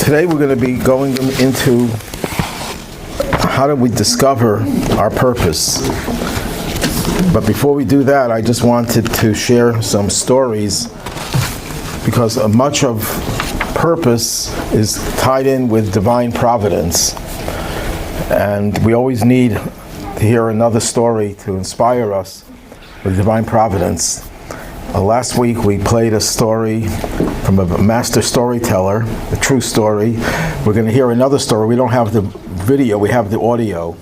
Today we're going to be going into how do we discover our purpose. But before we do that, I just wanted to share some stories, because much of purpose is tied in with divine providence. And we always need to hear another story to inspire us with divine providence. Last week we played a story from a master storyteller, a true story. We're going to hear another story. We don't have the video, we have the audio.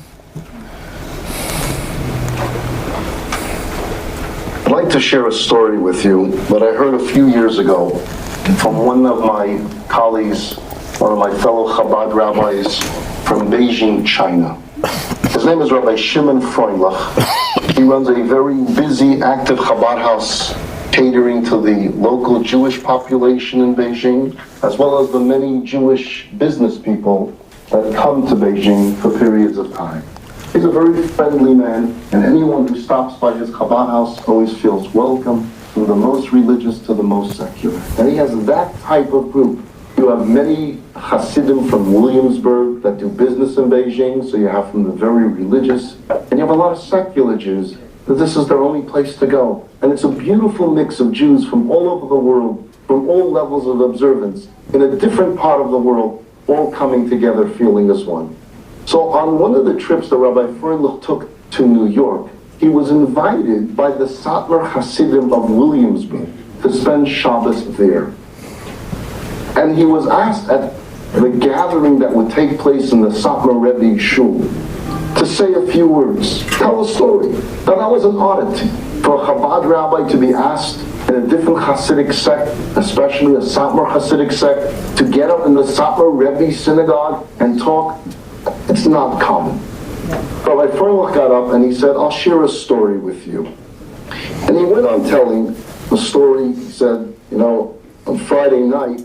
I'd like to share a story with you that I heard a few years ago from one of my colleagues, one of my fellow Chabad rabbis from Beijing, China. His name is Rabbi Frankl. He runs a very busy, active Chabad house catering to the local Jewish population in Beijing, as well as the many Jewish business people that come to Beijing for periods of time. He's a very friendly man, and anyone who stops by his Chabad house always feels welcome, from the most religious to the most secular. And he has that type of group. You have many Hasidim from Williamsburg that do business in Beijing, so you have from the very religious, and you have a lot of secular Jews that this is their only place to go. And it's a beautiful mix of Jews from all over the world, from all levels of observance, in a different part of the world, all coming together feeling as one. So on one of the trips that Rabbi Frankl took to New York, he was invited by the Satmar Hasidim of Williamsburg to spend Shabbos there. And he was asked at the gathering that would take place in the Satmar Rebbe Shul to say a few words, tell a story. Now that was an oddity for a Chabad rabbi to be asked in a different Hasidic sect, especially a Satmar Hasidic sect, to get up in the Satmar Rebbe synagogue and talk. It's not common. Rabbi Frankl got up and he said, I'll share a story with you. And he went on telling the story. He said, on Friday night,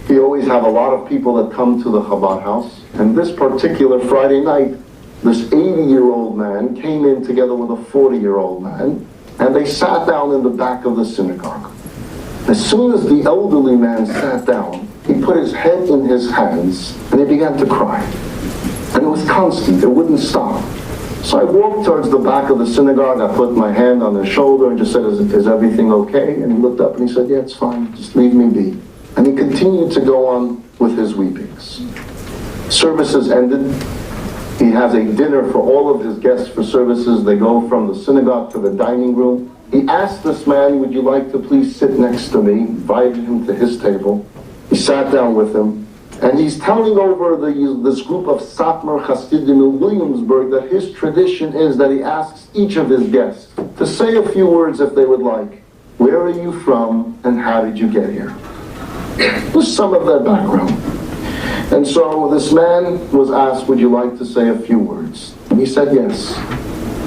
he always have a lot of people that come to the Chabad house. And this particular Friday night, this 80-year-old man came in together with a 40-year-old man, and they sat down in the back of the synagogue. As soon as the elderly man sat down, he put his head in his hands, and he began to cry. And it was constant, it wouldn't stop. So I walked towards the back of the synagogue, I put my hand on his shoulder and just said, is everything okay? And he looked up and he said, yeah, it's fine, just leave me be. And he continued to go on with his weepings. Services ended. He has a dinner for all of his guests for services. They go from the synagogue to the dining room. He asked this man, would you like to please sit next to me? Invited him to his table. He sat down with him. And he's telling over this group of Satmar Hasidim in Williamsburg that his tradition is that he asks each of his guests to say a few words if they would like. Where are you from and how did you get here? Just some of their background. And so this man was asked, would you like to say a few words? And he said yes.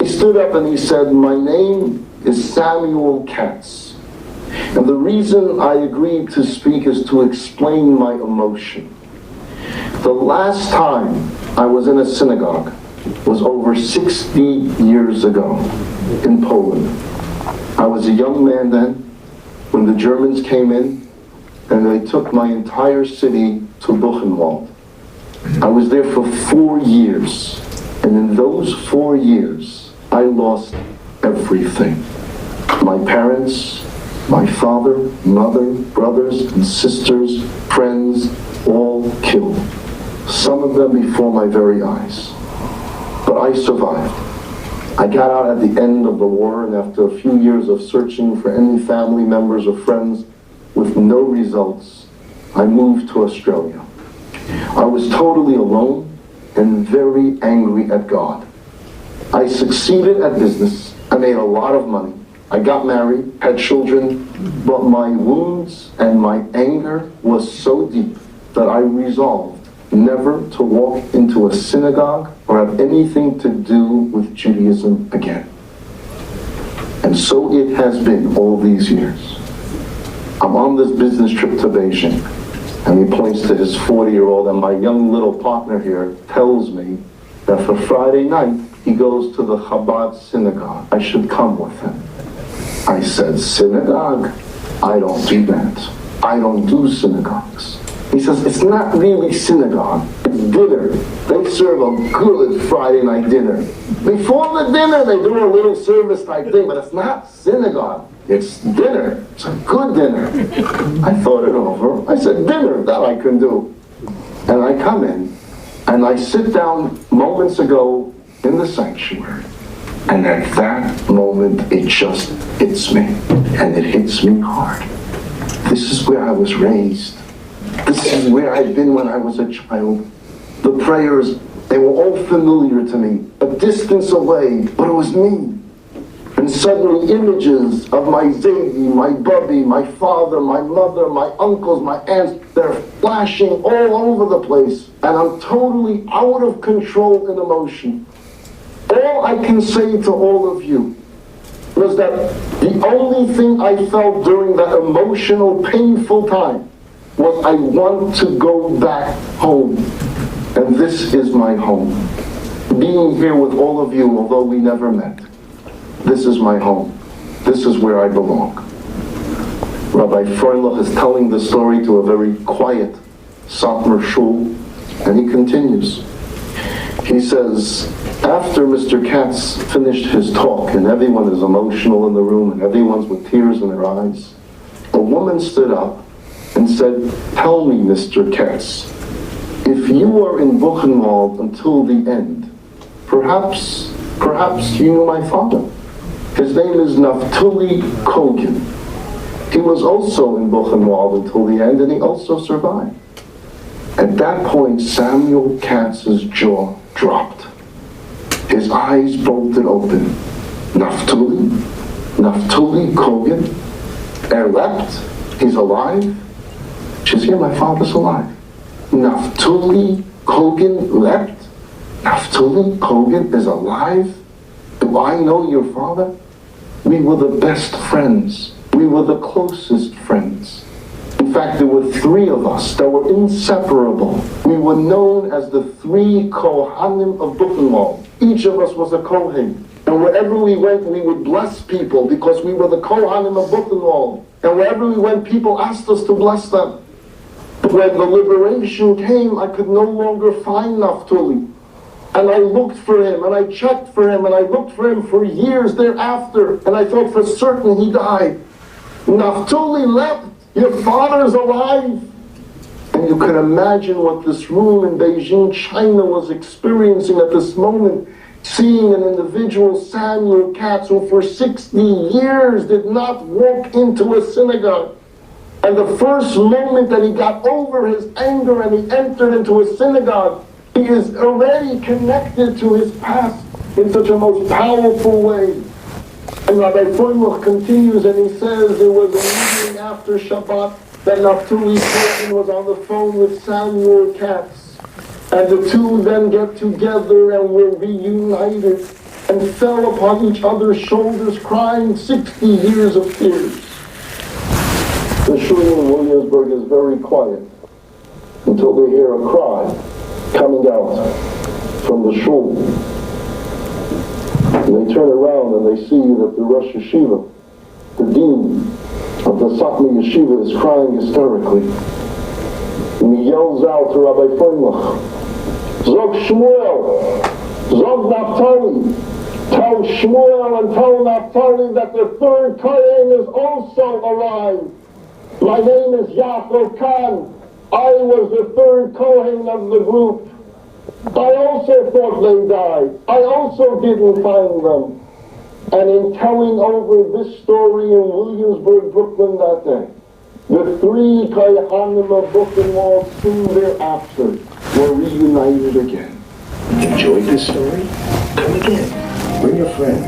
He stood up and he said, my name is Samuel Katz. And the reason I agreed to speak is to explain my emotion. The last time I was in a synagogue was over 60 years ago in Poland. I was a young man then when the Germans came in and they took my entire city to Buchenwald. I was there for 4 years, and in those 4 years, I lost everything. My parents, my father, mother, brothers and sisters, friends, all killed. Some of them before my very eyes. But I survived. I got out at the end of the war, and after a few years of searching for any family members or friends, with no results, I moved to Australia. I was totally alone and very angry at God. I succeeded at business. I made a lot of money. I got married, had children, but my wounds and my anger was so deep that I resolved never to walk into a synagogue or have anything to do with Judaism again. And so it has been all these years. I'm on this business trip to Beijing, and he points to his 40-year-old, and my young little partner here tells me that for Friday night, he goes to the Chabad synagogue. I should come with him. I said, synagogue? I don't do that. I don't do synagogues. He says, it's not really synagogue, it's dinner. They serve a good Friday night dinner. Before the dinner, they do a little service type thing, but it's not synagogue. It's dinner. It's a good dinner. I thought it over. I said, dinner, that I can do. And I come in, and I sit down moments ago in the sanctuary. And at that moment, it just hits me. And it hits me hard. This is where I was raised. This is where I'd been when I was a child. The prayers, they were all familiar to me, a distance away, but it was me. And suddenly images of my Zaidi, my Bubby, my father, my mother, my uncles, my aunts, they're flashing all over the place. And I'm totally out of control in emotion. All I can say to all of you was that the only thing I felt during that emotional, painful time was I want to go back home. And this is my home. Being here with all of you, although we never met, this is my home. This is where I belong. Rabbi Frankl is telling the story to a very quiet Satmar shul, and he continues. He says, after Mr. Katz finished his talk, and everyone is emotional in the room, and everyone's with tears in their eyes, a woman stood up and said, tell me, Mr. Katz, if you are in Buchenwald until the end, perhaps you knew my father. His name is Naftali Kogan. He was also in Buchenwald until the end, and he also survived. At that point, Samuel Katz's jaw dropped. His eyes bolted open. Naftali Kogan, leapt, he's alive. She's here, my father's alive. Naftali Kogan leapt. Naftali Kogan is alive. Do I know your father? We were the best friends. We were the closest friends. In fact, there were three of us that were inseparable. We were known as the three Kohanim of Buchenwald. Each of us was a Kohen. And wherever we went, we would bless people because we were the Kohanim of Buchenwald. And wherever we went, people asked us to bless them. But when the liberation came, I could no longer find Naftali. And I looked for him, and I checked for him, and I looked for him for years thereafter. And I thought for certain he died. Naftali leapt. Your father's alive. And you can imagine what this room in Beijing, China was experiencing at this moment, seeing an individual, Samuel Katz, who for 60 years did not walk into a synagogue. And the first moment that he got over his anger and he entered into a synagogue, he is already connected to his past in such a most powerful way. And Rabbi Frankl continues and he says there was a meeting after Shabbat that Naftali Kogan was on the phone with Samuel Katz. And the two then get together and were reunited and fell upon each other's shoulders crying 60 years of tears. The shul in Williamsburg is very quiet until they hear a cry coming out from the shul. And they turn around and they see that the Rosh Yeshiva, the dean of the Satmar Yeshiva, is crying hysterically. And he yells out to Rabbi Frankl, Zog Shmuel, Zog Naftali, tell Shmuel and tell Naftali that the third Kohen is also alive. My name is Yaakov Khan. I was the third Kohen of the group. I also thought they died. I also didn't find them. And in telling over this story in Williamsburg, Brooklyn that day, the three Kohanim of Buchenwald soon thereafter were reunited again. Enjoyed this story? Come again. Bring your friend.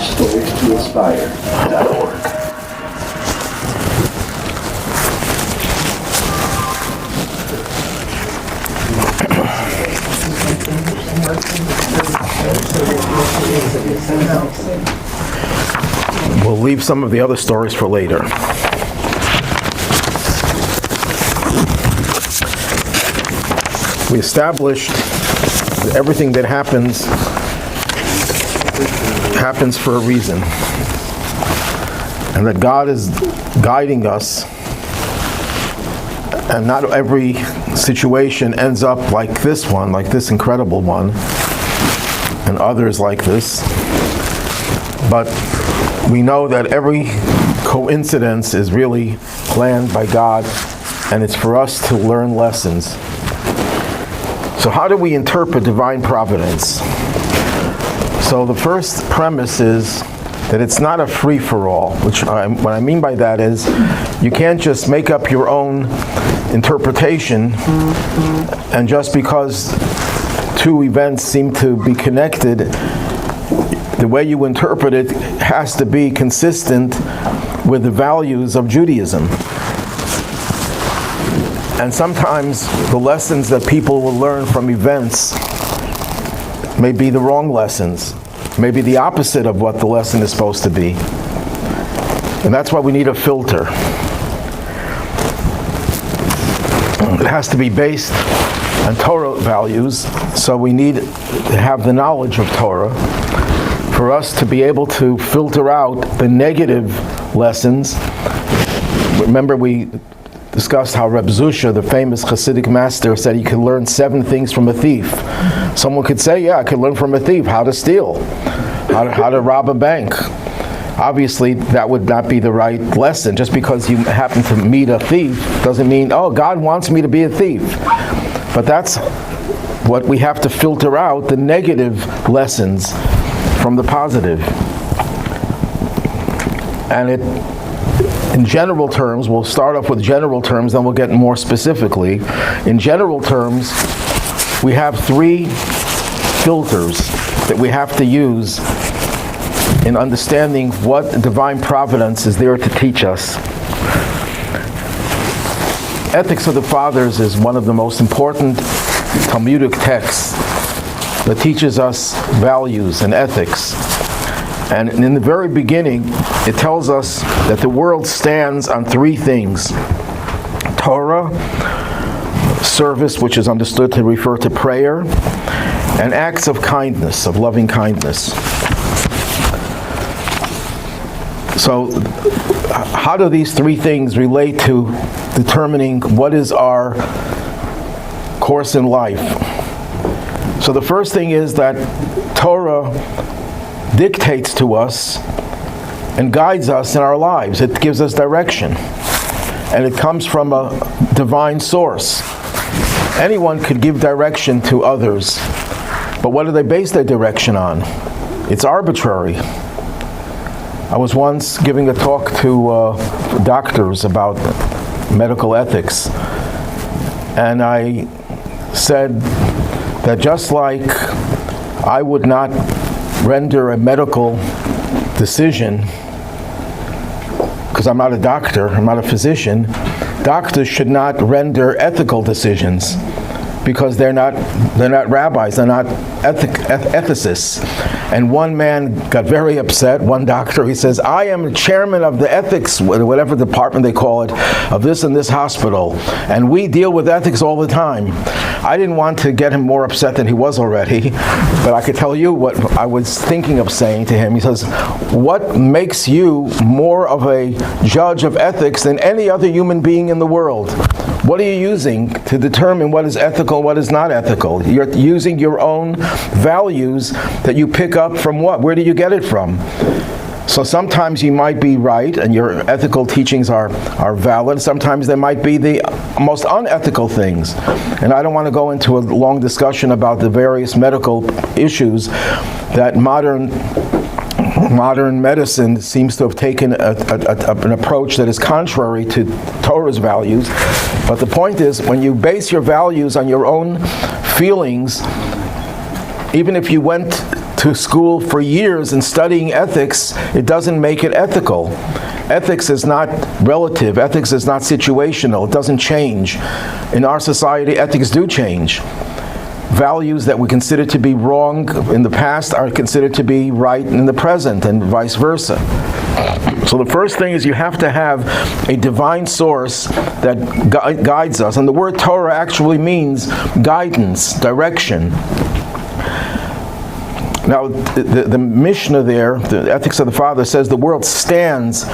StoriesToInspire.org. We'll leave some of the other stories for later. We established that everything that happens for a reason, and that God is guiding us And not every situation ends up like this one, like this incredible one, and others like this. But we know that every coincidence is really planned by God, and it's for us to learn lessons. So how do we interpret divine providence? So the first premise is that it's not a free-for-all, which what I mean by that is you can't just make up your own interpretation, and just because two events seem to be connected, the way you interpret it has to be consistent with the values of Judaism. And sometimes the lessons that people will learn from events may be the wrong lessons, may be the opposite of what the lesson is supposed to be. And that's why we need a filter. It has to be based on Torah values, so we need to have the knowledge of Torah for us to be able to filter out the negative lessons. Remember, we discussed how Reb Zusha, the famous Hasidic master, said he could learn 7 things from a thief. Someone could say, yeah, I could learn from a thief how to steal, how to rob a bank. Obviously, that would not be the right lesson. Just because you happen to meet a thief doesn't mean, oh, God wants me to be a thief. But that's what we have to filter out, the negative lessons from the positive. And in general terms, we'll start off with general terms, then we'll get more specifically. In general terms, we have 3 filters that we have to use in understanding what divine providence is there to teach us. Ethics of the Fathers is one of the most important Talmudic texts that teaches us values and ethics. And in the very beginning, it tells us that the world stands on 3 things: Torah, service, which is understood to refer to prayer, and acts of kindness, of loving kindness. So, how do these 3 things relate to determining what is our course in life? So the first thing is that Torah dictates to us and guides us in our lives. It gives us direction. And it comes from a divine source. Anyone could give direction to others, but what do they base their direction on? It's arbitrary. I was once giving a talk to doctors about medical ethics, and I said that just like I would not render a medical decision, because I'm not a doctor, I'm not a physician, doctors should not render ethical decisions, because they're not rabbis, they're not ethicists. And one man got very upset, one doctor, he says, I am chairman of the ethics, whatever department they call it, of this and this hospital, and we deal with ethics all the time. I didn't want to get him more upset than he was already, but I could tell you what I was thinking of saying to him. He says, what makes you more of a judge of ethics than any other human being in the world? What are you using to determine what is ethical, what is not ethical? You're using your own values that you pick up from what? Where do you get it from? So sometimes you might be right and your ethical teachings are valid. Sometimes they might be the most unethical things. And I don't want to go into a long discussion about the various medical issues that modern medicine seems to have taken an approach that is contrary to Torah's values. But the point is, when you base your values on your own feelings, even if you went to school for years and studying ethics, it doesn't make it ethical. Ethics is not relative. Ethics is not situational. It doesn't change. In our society, ethics do change. Values that we consider to be wrong in the past are considered to be right in the present, and vice versa. So the first thing is you have to have a divine source that guides us. And the word Torah actually means guidance, direction. Now, the Mishnah there, the Ethics of the Father, says the world stands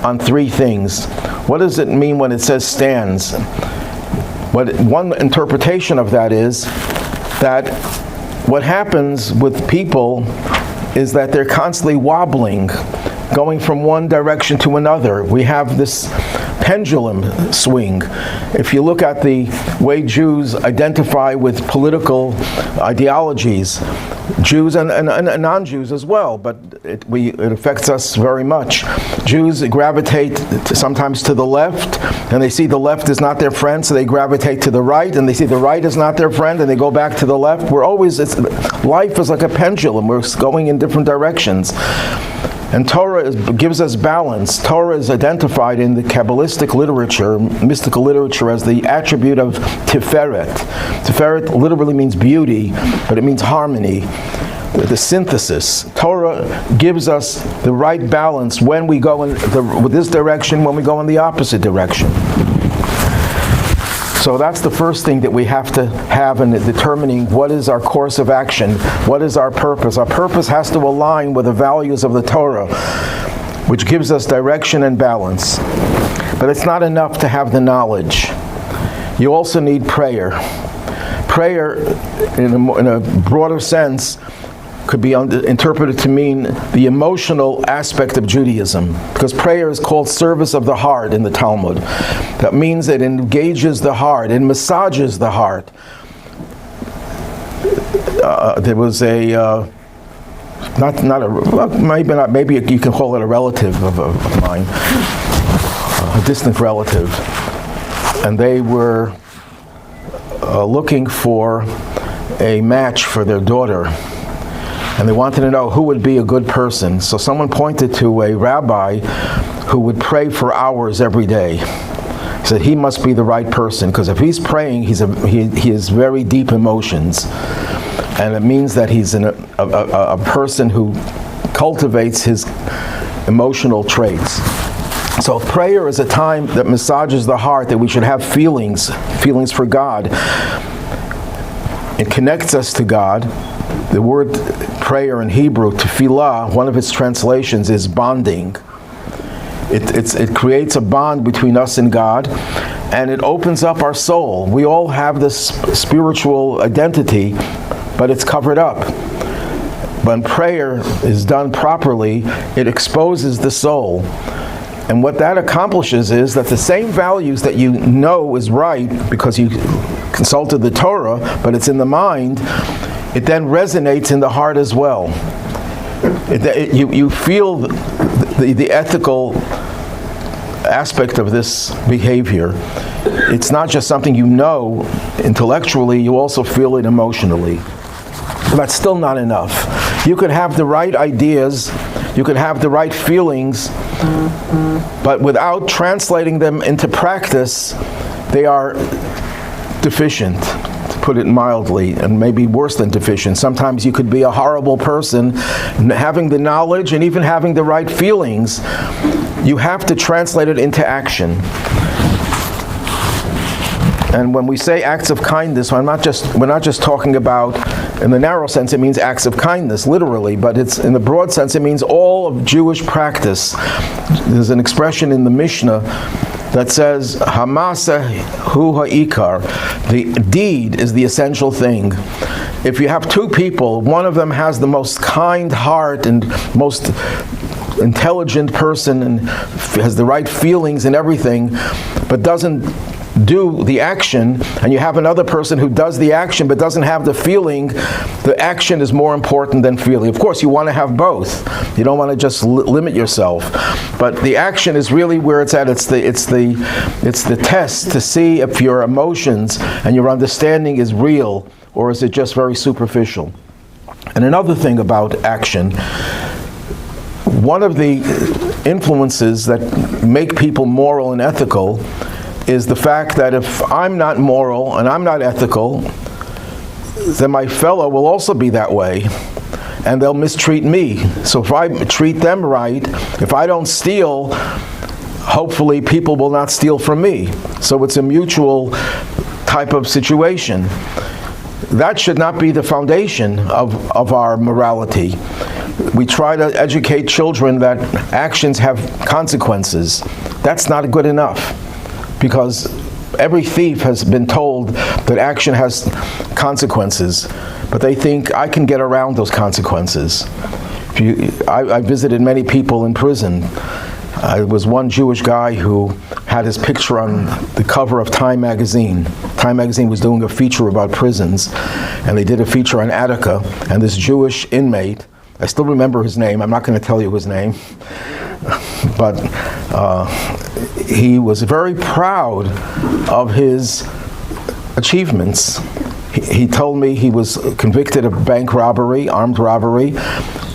on 3 things. What does it mean when it says stands? One interpretation of that is that what happens with people is that they're constantly wobbling, going from one direction to another. We have this pendulum swing. If you look at the way Jews identify with political ideologies, Jews and non-Jews as well, but it affects us very much. Jews gravitate sometimes to the left, and they see the left is not their friend, so they gravitate to the right, and they see the right is not their friend, and they go back to the left. Life is like a pendulum. We're going in different directions. And Torah gives us balance. Torah is identified in the Kabbalistic literature, mystical literature, as the attribute of Tiferet. Tiferet literally means beauty, but it means harmony, the synthesis. Torah gives us the right balance when we go in with this direction, when we go in the opposite direction. So that's the first thing that we have to have in determining what is our course of action, what is our purpose. Our purpose has to align with the values of the Torah, which gives us direction and balance. But it's not enough to have the knowledge. You also need prayer. Prayer, in a broader sense, could be interpreted to mean the emotional aspect of Judaism, because prayer is called service of the heart in the Talmud. That means it engages the heart, it massages the heart. There was maybe you can call it a relative of mine, a distant relative, and they were looking for a match for their daughter. And they wanted to know who would be a good person. So someone pointed to a rabbi who would pray for hours every day. He said he must be the right person, because if he's praying, he has very deep emotions. And it means that he's a person who cultivates his emotional traits. So prayer is a time that massages the heart, that we should have feelings for God. It connects us to God. The word prayer in Hebrew, tefillah, one of its translations is bonding. It creates a bond between us and God, and it opens up our soul. We all have this spiritual identity, but it's covered up. When prayer is done properly, it exposes the soul. And what that accomplishes is that the same values that you know is right because you consulted the Torah, but it's in the mind, it then resonates in the heart as well. You feel the ethical aspect of this behavior. It's not just something you know intellectually, you also feel it emotionally. But that's still not enough. You could have the right ideas, you could have the right feelings, but without translating them into practice, they are deficient, to put it mildly, and maybe worse than deficient. Sometimes you could be a horrible person, having the knowledge and even having the right feelings. You have to translate it into action. And when we say acts of kindness, we're not just talking about, in the narrow sense, it means acts of kindness, literally, but it's in the broad sense, it means all of Jewish practice. There's an expression in the Mishnah that says, Hamasa hu ha'ikar, the deed is the essential thing. If you have two people, one of them has the most kind heart and most intelligent person and has the right feelings and everything, but doesn't do the action, and you have another person who does the action but doesn't have the feeling, the action is more important than feeling. Of course, you want to have both. You don't want to just limit yourself. But the action is really where it's at. It's the test to see if your emotions and your understanding is real, or is it just very superficial. And another thing about action, one of the influences that make people moral and ethical is the fact that if I'm not moral and I'm not ethical, then my fellow will also be that way, and they'll mistreat me. So if I treat them right, if I don't steal, hopefully people will not steal from me. So it's a mutual type of situation. That should not be the foundation of our morality. We try to educate children that actions have consequences. That's not good enough, because every thief has been told that action has consequences, but they think I can get around those consequences. I visited many people in prison. There was one Jewish guy who had his picture on the cover of Time magazine. Time magazine was doing a feature about prisons, and they did a feature on Attica, and this Jewish inmate, I still remember his name, I'm not going to tell you his name, but he was very proud of his achievements. He told me he was convicted of bank robbery, armed robbery,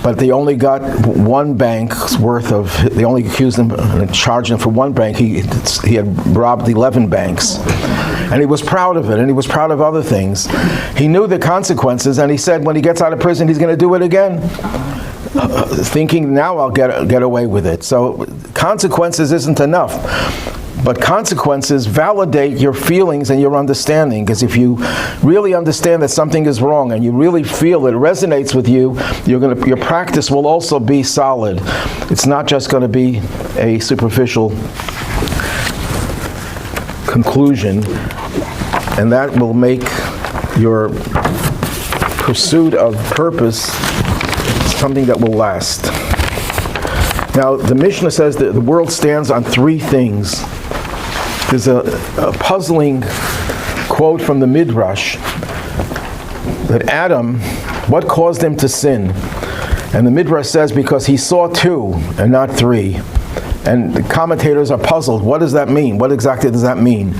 but they only got one bank's worth of, they only accused him and charged him for one bank. He had robbed 11 banks. And he was proud of it, and he was proud of other things. He knew the consequences, and he said when he gets out of prison, he's going to do it again. Thinking, now I'll get away with it. So consequences isn't enough. But consequences validate your feelings and your understanding, because if you really understand that something is wrong and you really feel it resonates with you, your practice will also be solid. It's not just going to be a superficial conclusion, and that will make your pursuit of purpose something that will last. Now, the Mishnah says that the world stands on three things. There's a puzzling quote from the Midrash that Adam, what caused him to sin? And the Midrash says because he saw two and not three. And the commentators are puzzled. What does that mean? What exactly does that mean?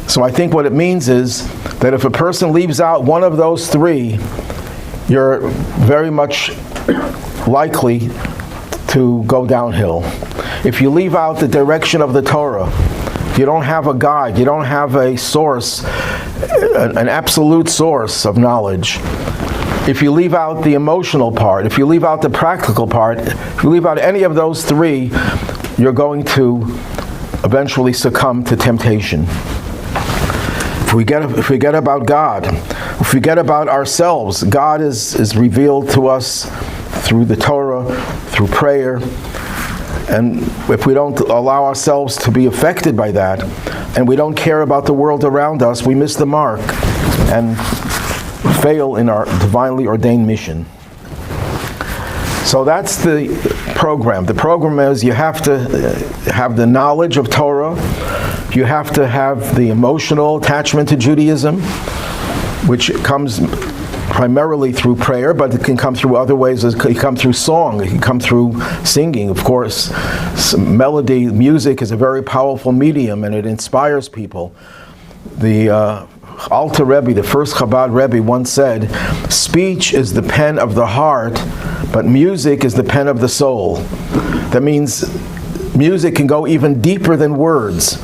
So I think what it means is that if a person leaves out one of those three, you're very much likely to go downhill. If you leave out the direction of the Torah, you don't have a guide, you don't have a source, an absolute source of knowledge. If you leave out the emotional part, if you leave out the practical part, if you leave out any of those three, you're going to eventually succumb to temptation. If we forget about God, if we forget about ourselves, God is revealed to us through the Torah, through prayer. And if we don't allow ourselves to be affected by that, and we don't care about the world around us, we miss the mark and fail in our divinely ordained mission. So that's the program. The program is you have to have the knowledge of Torah, you have to have the emotional attachment to Judaism, which comes primarily through prayer, but it can come through other ways. It can come through song, it can come through singing, of course. Melody, music is a very powerful medium, and it inspires people. The Alter Rebbe, the first Chabad Rebbe, once said, speech is the pen of the heart, but music is the pen of the soul. That means music can go even deeper than words.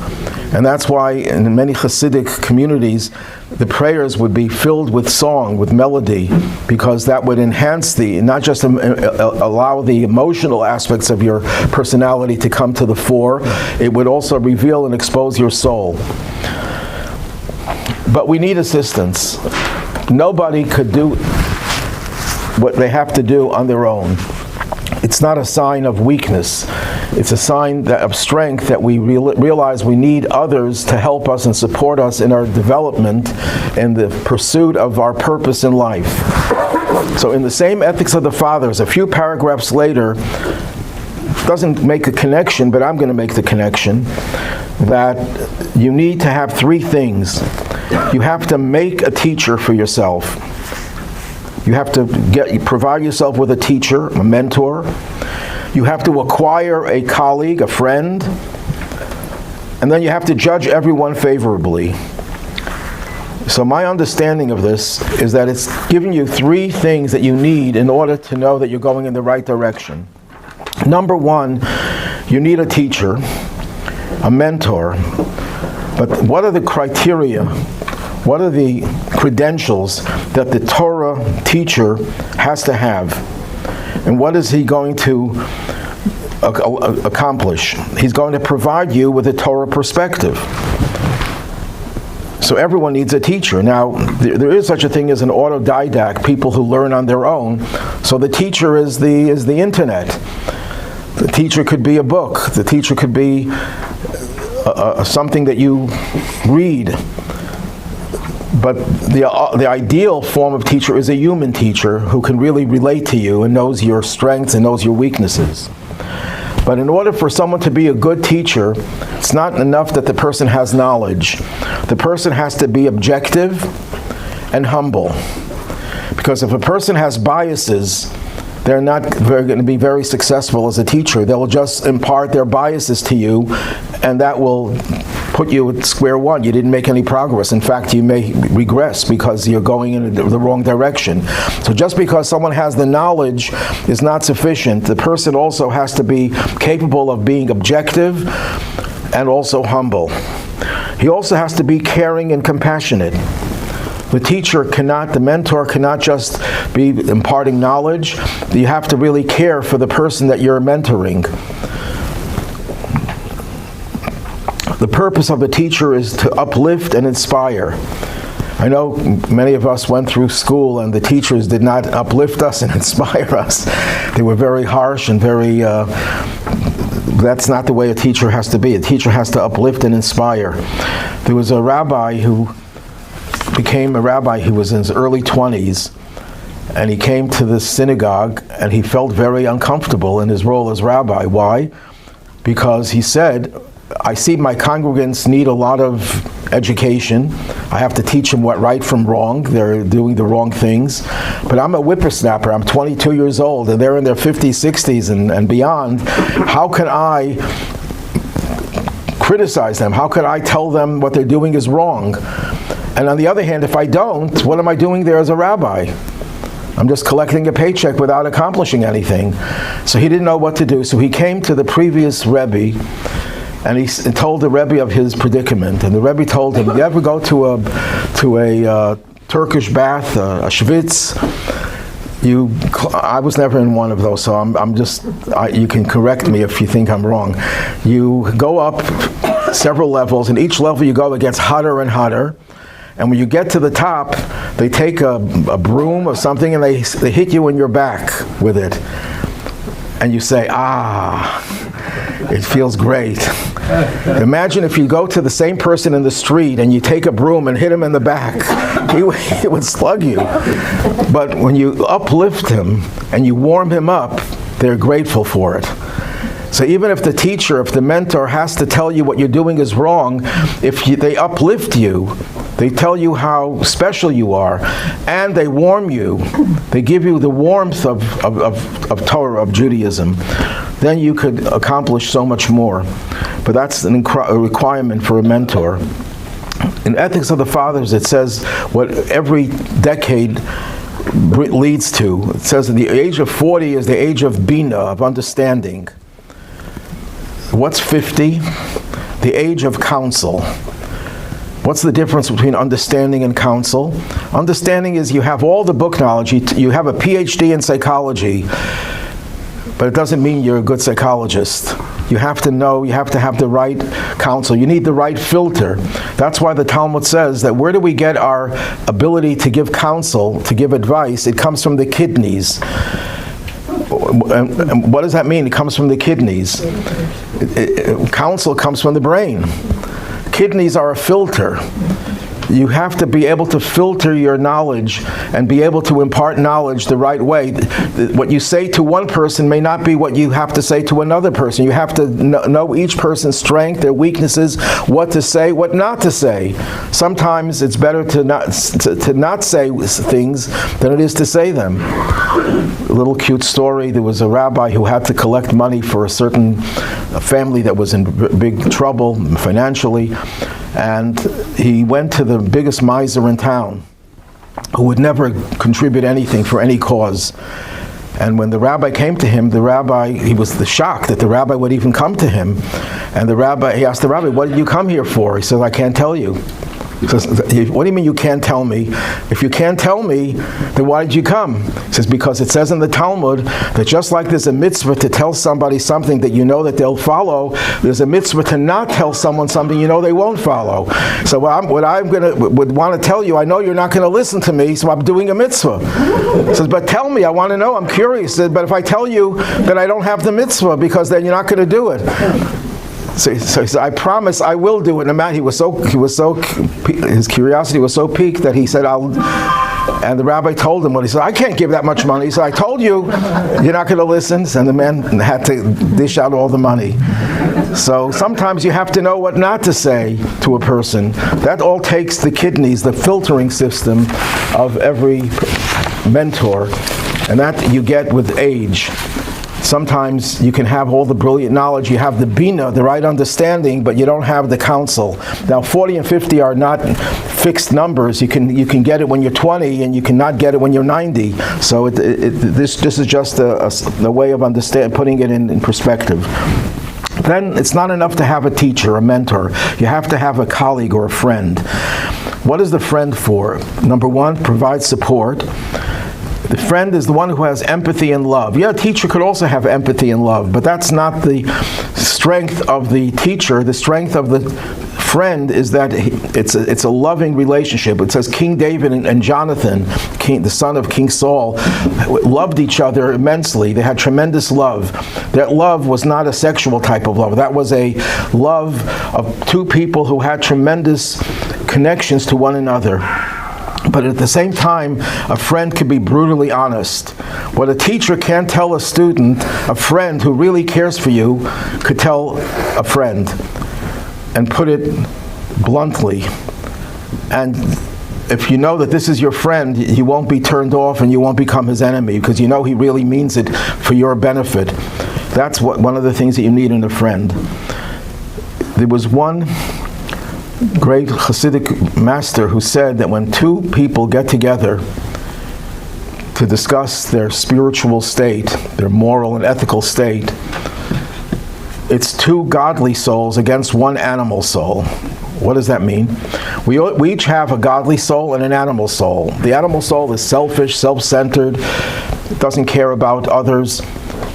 And that's why in many Hasidic communities, the prayers would be filled with song, with melody, because that would enhance not just allow the emotional aspects of your personality to come to the fore, it would also reveal and expose your soul. But we need assistance. Nobody could do what they have to do on their own. It's not a sign of weakness. It's a sign of strength that we realize we need others to help us and support us in our development and the pursuit of our purpose in life. So in the same Ethics of the Fathers, a few paragraphs later, doesn't make a connection, but I'm going to make the connection, that you need to have three things. You have to make a teacher for yourself. You have to provide yourself with a teacher, a mentor. You have to acquire a colleague, a friend. And then you have to judge everyone favorably. So my understanding of this is that it's giving you three things that you need in order to know that you're going in the right direction. Number one, you need a teacher, a mentor. But what are the criteria? What are the credentials that the Torah teacher has to have? And what is he going to accomplish? He's going to provide you with a Torah perspective. So everyone needs a teacher. Now, there is such a thing as an autodidact, people who learn on their own. So the teacher is the internet. The teacher could be a book. The teacher could be something that you read. But the ideal form of teacher is a human teacher who can really relate to you and knows your strengths and knows your weaknesses. But in order for someone to be a good teacher, it's not enough that the person has knowledge. The person has to be objective and humble. Because if a person has biases, they're not going to be very successful as a teacher. They'll just impart their biases to you, and that will put you at square one. You didn't make any progress. In fact, you may regress because you're going in the wrong direction. So just because someone has the knowledge is not sufficient. The person also has to be capable of being objective and also humble. He also has to be caring and compassionate. The mentor cannot just be imparting knowledge. You have to really care for the person that you're mentoring. The purpose of the teacher is to uplift and inspire. I know many of us went through school and the teachers did not uplift us and inspire us. They were very harsh and very, that's not the way a teacher has to be. A teacher has to uplift and inspire. There was a rabbi who became a rabbi. He was in his early 20s, and he came to the synagogue and he felt very uncomfortable in his role as rabbi. Why? Because he said, I see my congregants need a lot of education. I have to teach them what right from wrong. They're doing the wrong things. But I'm a whippersnapper. I'm 22 years old, and they're in their 50s, 60s, and beyond. How can I criticize them? How can I tell them what they're doing is wrong? And on the other hand, if I don't, what am I doing there as a rabbi? I'm just collecting a paycheck without accomplishing anything. So he didn't know what to do. So he came to the previous Rebbe, and he told the Rebbe of his predicament. And the Rebbe told him, you ever go to a Turkish bath, a schwitz? I was never in one of those, so you can correct me if you think I'm wrong. You go up several levels, and each level you go, it gets hotter and hotter. And when you get to the top, they take a broom or something and they hit you in your back with it. And you say, it feels great. Imagine if you go to the same person in the street and you take a broom and hit him in the back. He would slug you. But when you uplift him and you warm him up, they're grateful for it. So even if the teacher, if the mentor has to tell you what you're doing is wrong, they uplift you, they tell you how special you are, and they warm you, they give you the warmth of Torah, of Judaism, then you could accomplish so much more. But that's a requirement for a mentor. In Ethics of the Fathers, it says what every decade leads to. It says that the age of 40 is the age of bina, of understanding. What's 50? The age of counsel. What's the difference between understanding and counsel? Understanding is you have all the book knowledge, you have a PhD in psychology, but it doesn't mean you're a good psychologist. You have to know, you have to have the right counsel. You need the right filter. That's why the Talmud says that where do we get our ability to give counsel, to give advice? It comes from the kidneys. And what does that mean? It comes from the kidneys. Counsel comes from the brain. Kidneys are a filter. You have to be able to filter your knowledge and be able to impart knowledge the right way. What you say to one person may not be what you have to say to another person. You have to know each person's strength, their weaknesses, what to say, what not to say. Sometimes it's better to not say things than it is to say them. A little cute story. There was a rabbi who had to collect money for a certain family that was in big trouble financially, and he went to the biggest miser in town who would never contribute anything for any cause. And when the rabbi came to him, he was shocked that the rabbi would even come to him. And he asked the rabbi, what did you come here for? He says, I can't tell you. He says, what do you mean you can't tell me? If you can't tell me, then why did you come? He says, because it says in the Talmud that just like there's a mitzvah to tell somebody something that you know that they'll follow, there's a mitzvah to not tell someone something you know they won't follow. So what I would want to tell you, I know you're not going to listen to me, so I'm doing a mitzvah. He says, but tell me, I want to know, I'm curious. He said, but if I tell you that I don't have the mitzvah, because then you're not going to do it. So he said, I promise I will do it. And his curiosity was so piqued that he said, and the rabbi told him what he said. I can't give that much money. He said, I told you, you're not going to listen. And the man had to dish out all the money. So sometimes you have to know what not to say to a person. That all takes the kidneys, the filtering system of every mentor. And that you get with age. Sometimes you can have all the brilliant knowledge, you have the bina, the right understanding, but you don't have the counsel. Now 40 and 50 are not fixed numbers. You can get it when you're 20 and you cannot get it when you're 90. So this is just a way of putting it in perspective. Then it's not enough to have a teacher, a mentor. You have to have a colleague or a friend. What is the friend for? Number one, provide support. The friend is the one who has empathy and love. Yeah, a teacher could also have empathy and love, but that's not the strength of the teacher. The strength of the friend is that it's a loving relationship. It says King David and Jonathan, the son of King Saul, loved each other immensely. They had tremendous love. That love was not a sexual type of love. That was a love of two people who had tremendous connections to one another. But at the same time, a friend can be brutally honest. What a teacher can't tell a student, a friend who really cares for you could tell a friend, and put it bluntly. And if you know that this is your friend, you won't be turned off and you won't become his enemy, because you know he really means it for your benefit. That's one of the things that you need in a friend. There was one great Hasidic master who said that when two people get together to discuss their spiritual state, their moral and ethical state, it's two godly souls against one animal soul. What does that mean? We each have a godly soul and an animal soul. The animal soul is selfish, self-centered, doesn't care about others.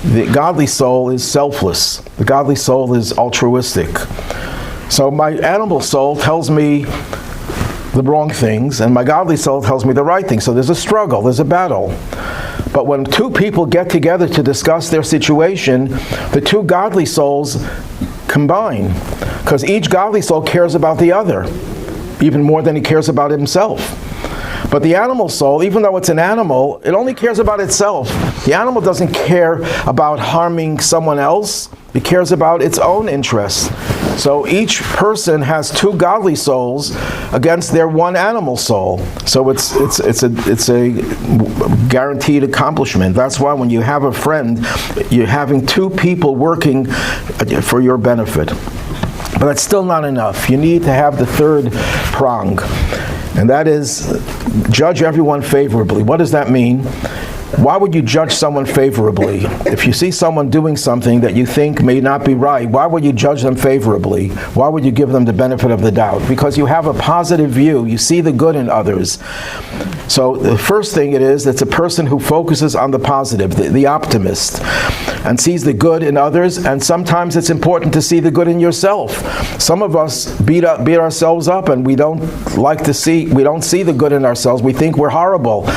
The godly soul is selfless. The godly soul is altruistic. So my animal soul tells me the wrong things, and my godly soul tells me the right things. So there's a struggle, there's a battle. But when two people get together to discuss their situation, the two godly souls combine, because each godly soul cares about the other, even more than he cares about himself. But the animal soul, even though it's an animal, it only cares about itself. The animal doesn't care about harming someone else. It cares about its own interests. So each person has two godly souls against their one animal soul. So it's a guaranteed accomplishment. That's why when you have a friend, you're having two people working for your benefit. But that's still not enough. You need to have the third prong, and that is judge everyone favorably. What does that mean? Why would you judge someone favorably? If you see someone doing something that you think may not be right, why would you judge them favorably? Why would you give them the benefit of the doubt? Because you have a positive view. You see the good in others. So the first thing it's a person who focuses on the positive, the optimist, and sees the good in others. And sometimes it's important to see the good in yourself. Some of us beat ourselves up, and we don't see the good in ourselves. We think we're horrible.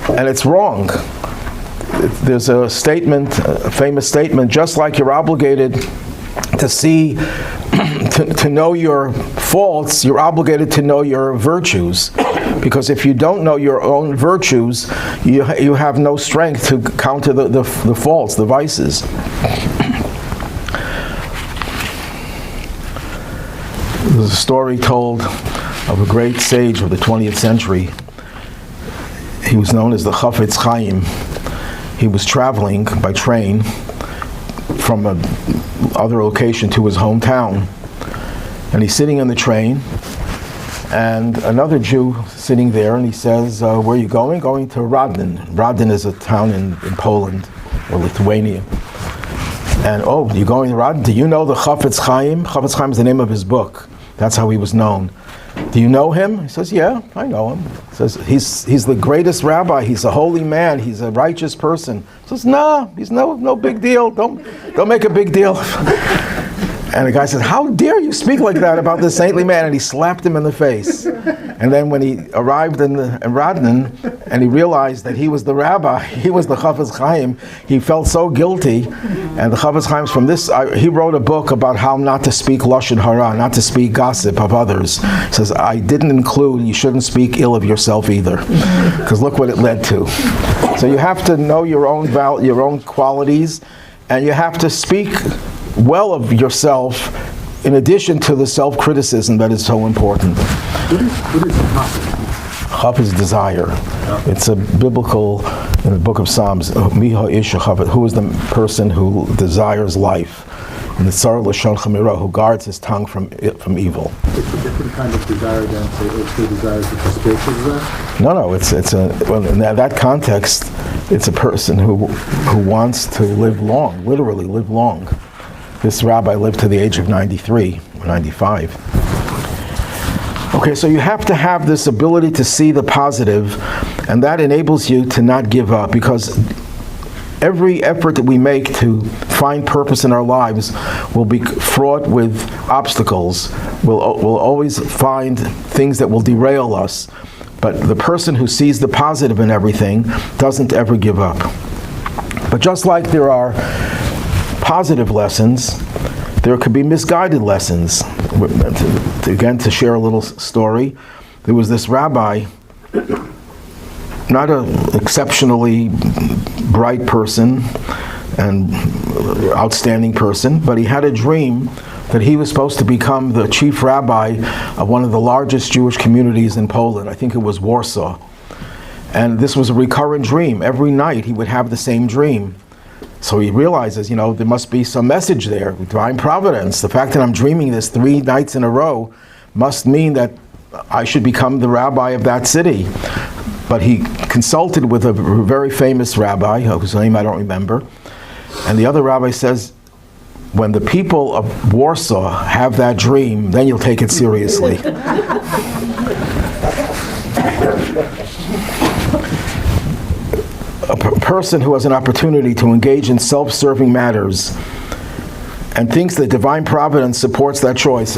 And it's wrong. There's a statement, a famous statement, just like you're obligated to see, to know your faults, you're obligated to know your virtues. Because if you don't know your own virtues, you have no strength to counter the faults, the vices. There's a story told of a great sage of the 20th century. He was known as the Chafetz Chaim. He was traveling by train from another location to his hometown. And he's sitting in the train, and another Jew sitting there, and he says, where are you going? Going to Radin. Radin is a town in Poland, or Lithuania. And, you're going to Radin? Do you know the Chafetz Chaim? Chafetz Chaim is the name of his book. That's how he was known. Do you know him? He says, yeah, I know him. He says, he's the greatest rabbi. He's a holy man. He's a righteous person. He says, no, he's no big deal. Don't make a big deal. And the guy says, how dare you speak like that about this saintly man? And he slapped him in the face. And then when he arrived in Radin and he realized that he was the rabbi, he was the Chafetz Chaim, he felt so guilty. And the Chafetz Chaim's from this, he wrote a book about how not to speak Lashon Hara, not to speak gossip of others. He says, I didn't include, you shouldn't speak ill of yourself either. Because look what it led to. So you have to know your own your own qualities, and you have to speak well of yourself in addition to the self-criticism that is so important. What is chaf? Chaf is desire. It's a biblical, in the book of Psalms, Miha Ish Chaf, who is the person who desires life? And the Tzar L'shon Chamira, who guards his tongue from evil. It's a different kind of desire than, say, earthly desires, which is spiritual desire? No, well, in that context, it's a person who wants to live long, literally live long. This rabbi lived to the age of 93 or 95. Okay, so you have to have this ability to see the positive, and that enables you to not give up, because every effort that we make to find purpose in our lives will be fraught with obstacles. We'll always find things that will derail us. But the person who sees the positive in everything doesn't ever give up. But just like there are positive lessons, there could be misguided lessons. Again, to share a little story, there was this rabbi, not an exceptionally bright person and outstanding person, but he had a dream that he was supposed to become the chief rabbi of one of the largest Jewish communities in Poland. I think it was Warsaw. And this was a recurrent dream. Every night he would have the same dream. So he realizes, there must be some message there, divine providence. The fact that I'm dreaming this 3 nights in a row must mean that I should become the rabbi of that city. But he consulted with a very famous rabbi, whose name I don't remember, and the other rabbi says, when the people of Warsaw have that dream, then you'll take it seriously. A person who has an opportunity to engage in self-serving matters and thinks that divine providence supports that choice.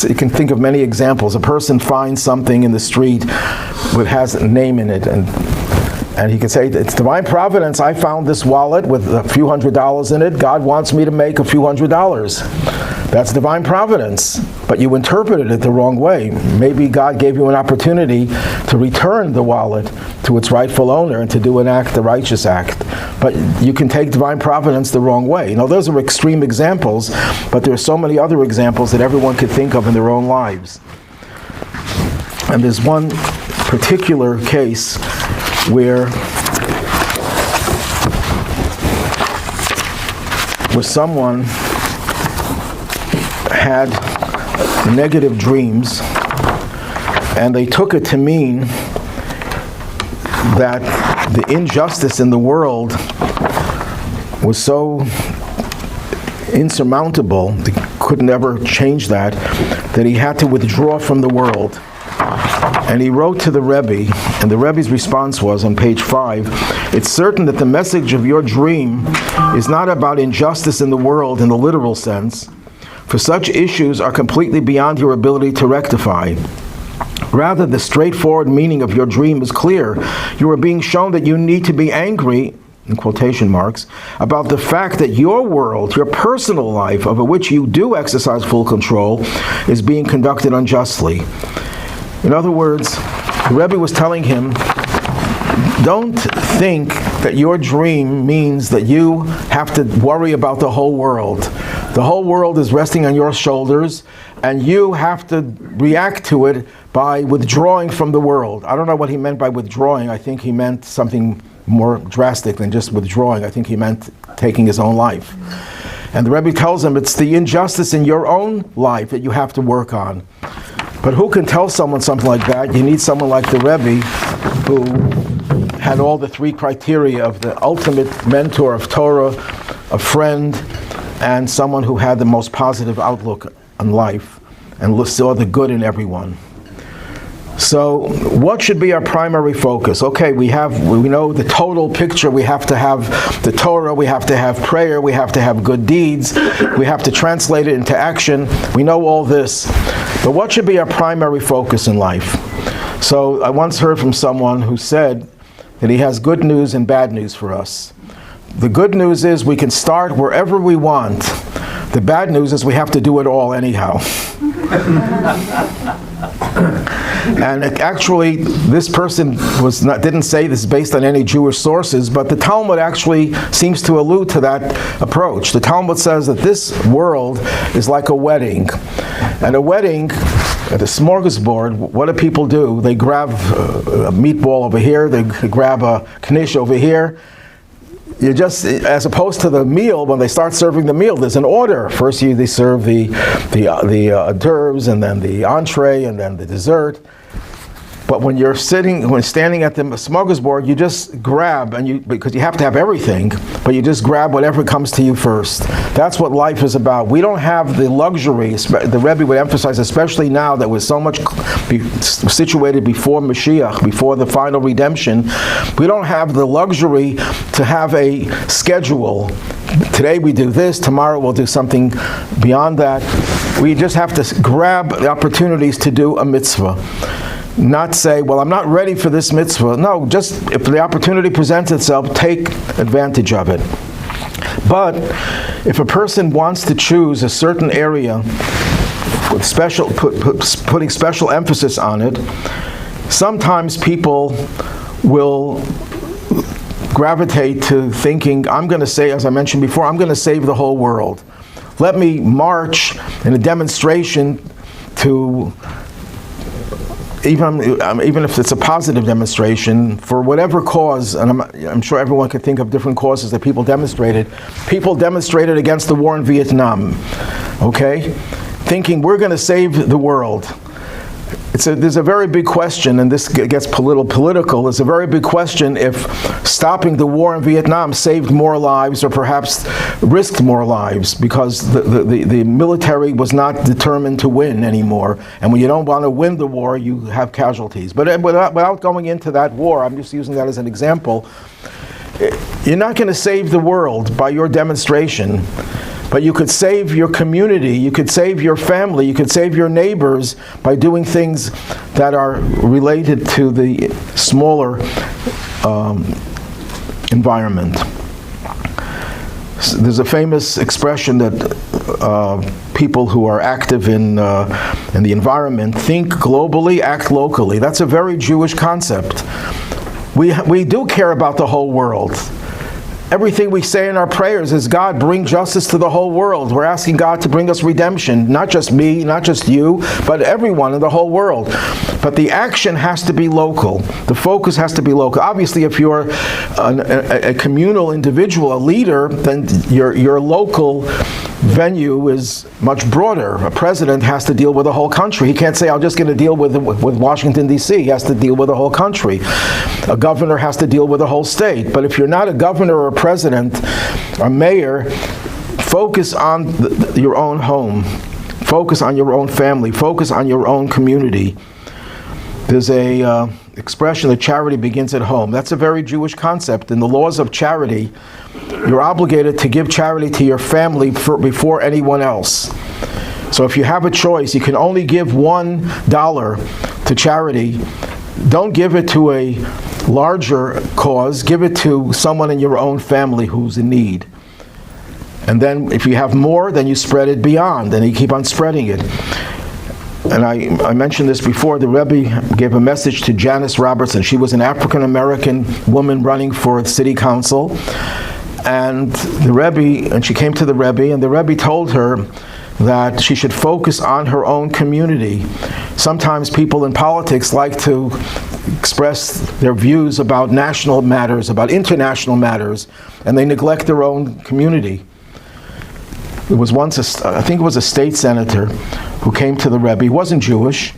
You can think of many examples. A person finds something in the street that has a name in it, and he can say, it's divine providence, I found this wallet with a few $100s in it, God wants me to make a few $100s. That's divine providence, but you interpreted it the wrong way. Maybe God gave you an opportunity to return the wallet to its rightful owner and to do an act, the righteous act. But you can take divine providence the wrong way. Those are extreme examples, but there are so many other examples that everyone could think of in their own lives. And there's one particular case where someone had negative dreams, and they took it to mean that the injustice in the world was so insurmountable, they could never change that he had to withdraw from the world. And he wrote to the Rabbi, and the Rebbe's response was, on page 5, it's certain that the message of your dream is not about injustice in the world in the literal sense, for such issues are completely beyond your ability to rectify. Rather, the straightforward meaning of your dream is clear. You are being shown that you need to be angry, in quotation marks, about the fact that your world, your personal life, over which you do exercise full control, is being conducted unjustly. In other words, the Rebbe was telling him, don't think that your dream means that you have to worry about the whole world. The whole world is resting on your shoulders, and you have to react to it by withdrawing from the world. I don't know what he meant by withdrawing. I think he meant something more drastic than just withdrawing. I think he meant taking his own life. And the Rebbe tells him it's the injustice in your own life that you have to work on. But who can tell someone something like that? You need someone like the Rebbe, who had all the 3 criteria of the ultimate mentor of Torah, a friend, and someone who had the most positive outlook on life and saw the good in everyone. So what should be our primary focus? Okay, we know the total picture. We have to have the Torah, we have to have prayer, we have to have good deeds, we have to translate it into action. We know all this. But what should be our primary focus in life? So I once heard from someone who said that he has good news and bad news for us. The good news is we can start wherever we want. The bad news is we have to do it all anyhow. And actually, this person didn't say this based on any Jewish sources, but the Talmud actually seems to allude to that approach. The Talmud says that this world is like a wedding. And a wedding, at a smorgasbord, what do people do? They grab a meatball over here, they grab a knish over here. You just, as opposed to the meal, when they start serving the meal, there's an order. First, they serve the hors d'oeuvres, and then the entree, and then the dessert. But when you're standing at the smorgasbord, you just grab, because you have to have everything, but you just grab whatever comes to you first. That's what life is about. We don't have the luxury, the Rebbe would emphasize, especially now that we're so much situated before Mashiach, before the final redemption. We don't have the luxury to have a schedule. Today we do this, tomorrow we'll do something beyond that. We just have to grab the opportunities to do a mitzvah. Not say, well, I'm not ready for this mitzvah. No, just if the opportunity presents itself, take advantage of it. But if a person wants to choose a certain area with putting special emphasis on it, sometimes people will gravitate to thinking, I'm going to say, as I mentioned before, I'm going to save the whole world. Let me march in a demonstration to, even if it's a positive demonstration, for whatever cause, and I'm sure everyone could think of different causes that people demonstrated. People demonstrated against the war in Vietnam, okay? Thinking we're going to save the world. There's a very big question, and this gets political. There's a very big question if stopping the war in Vietnam saved more lives or perhaps risked more lives, because the military was not determined to win anymore. And when you don't want to win the war, you have casualties. But without going into that war, I'm just using that as an example. You're not going to save the world by your demonstration. But you could save your community, you could save your family, you could save your neighbors by doing things that are related to the smaller environment. There's a famous expression that people who are active in the environment think globally, act locally. That's a very Jewish concept. We do care about the whole world. Everything we say in our prayers is, God, bring justice to the whole world. We're asking God to bring us redemption. Not just me, not just you, but everyone in the whole world. But the action has to be local. The focus has to be local. Obviously, if you're a communal individual, a leader, then your local venue is much broader. A president has to deal with the whole country. He can't say, I'm just going to deal with Washington, D.C. He has to deal with the whole country. A governor has to deal with the whole state. But if you're not a governor or a president or mayor, focus on your own home. Focus on your own family. Focus on your own community. There's a expression that charity begins at home. That's a very Jewish concept. In the laws of charity, you're obligated to give charity to your family before anyone else. So if you have a choice, you can only give $1 to charity. Don't give it to a larger cause. Give it to someone in your own family who's in need. And then if you have more, then you spread it beyond, and you keep on spreading it. And I mentioned this before. The Rebbe gave a message to Janice Robertson. She was an African-American woman running for city council. And she came to the Rebbe, and the Rebbe told her that she should focus on her own community. Sometimes people in politics like to express their views about national matters, about international matters, and they neglect their own community. There was once, I think it was a state senator who came to the Rebbe. He wasn't Jewish,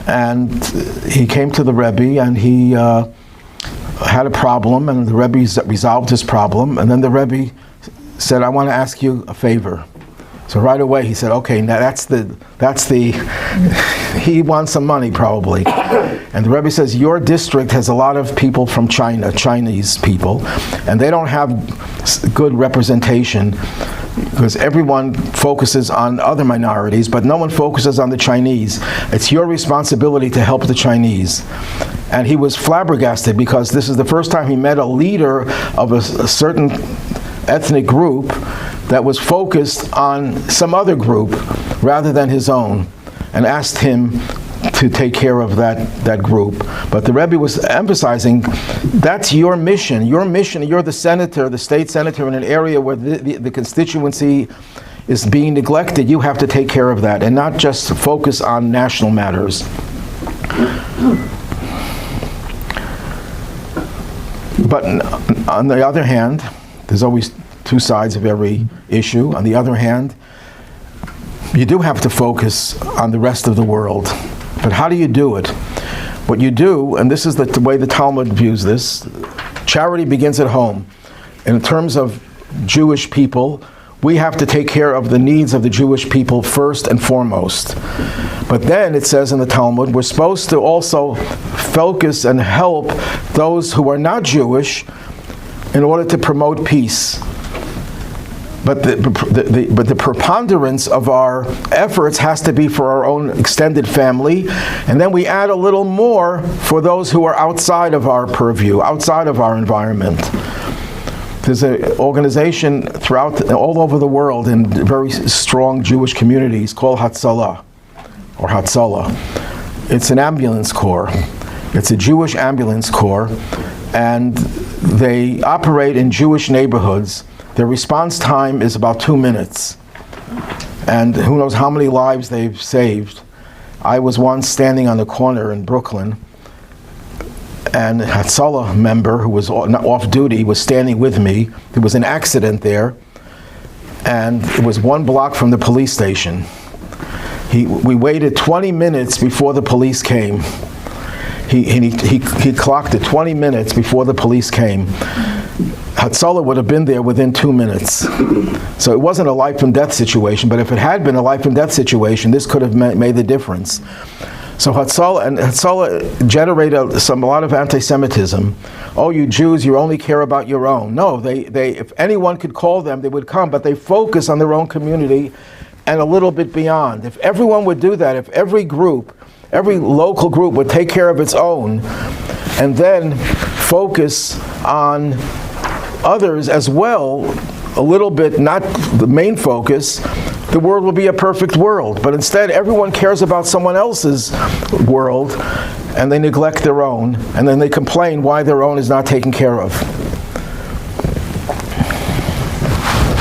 and he came to the Rebbe, and he had a problem, and the Rebbe resolved his problem, and then the Rebbe said, I want to ask you a favor. So right away he said, okay, now that's the he wants some money probably. And the Rebbe says, your district has a lot of people from China, Chinese people, and they don't have good representation because everyone focuses on other minorities, but no one focuses on the Chinese. It's your responsibility to help the Chinese. And he was flabbergasted because this is the first time he met a leader of a certain ethnic group that was focused on some other group rather than his own, and asked him to take care of that group. But the Rebbe was emphasizing, that's your mission. Your mission, you're the senator, the state senator in an area where the constituency is being neglected. You have to take care of that and not just focus on national matters. But on the other hand, there's always two sides of every issue. On the other hand, you do have to focus on the rest of the world. But how do you do it? What you do, and this is the way the Talmud views this, charity begins at home. In terms of Jewish people, we have to take care of the needs of the Jewish people first and foremost. But then it says in the Talmud, we're supposed to also focus and help those who are not Jewish in order to promote peace. But the preponderance of our efforts has to be for our own extended family, and then we add a little more for those who are outside of our purview, outside of our environment. There's an organization all over the world in very strong Jewish communities called Hatzalah, or Hatzalah. It's an ambulance corps. It's a Jewish ambulance corps, and they operate in Jewish neighborhoods. Their response time is about 2 minutes. And who knows how many lives they've saved. I was once standing on the corner in Brooklyn, and a Hatzalah member who was off duty was standing with me. There was an accident there, and it was 1 block from the police station. We waited 20 minutes before the police came. He clocked it 20 minutes before the police came. Hatzalah would have been there within 2 minutes. So it wasn't a life and death situation, but if it had been a life and death situation, this could have made the difference. So Hatzalah generated a lot of anti-Semitism. Oh, you Jews, you only care about your own. No, they if anyone could call them, they would come, but they focus on their own community and a little bit beyond. If everyone would do that, if every local group would take care of its own and then focus on others as well, a little bit, not the main focus, the world will be a perfect world. But instead, everyone cares about someone else's world, and they neglect their own, and then they complain why their own is not taken care of.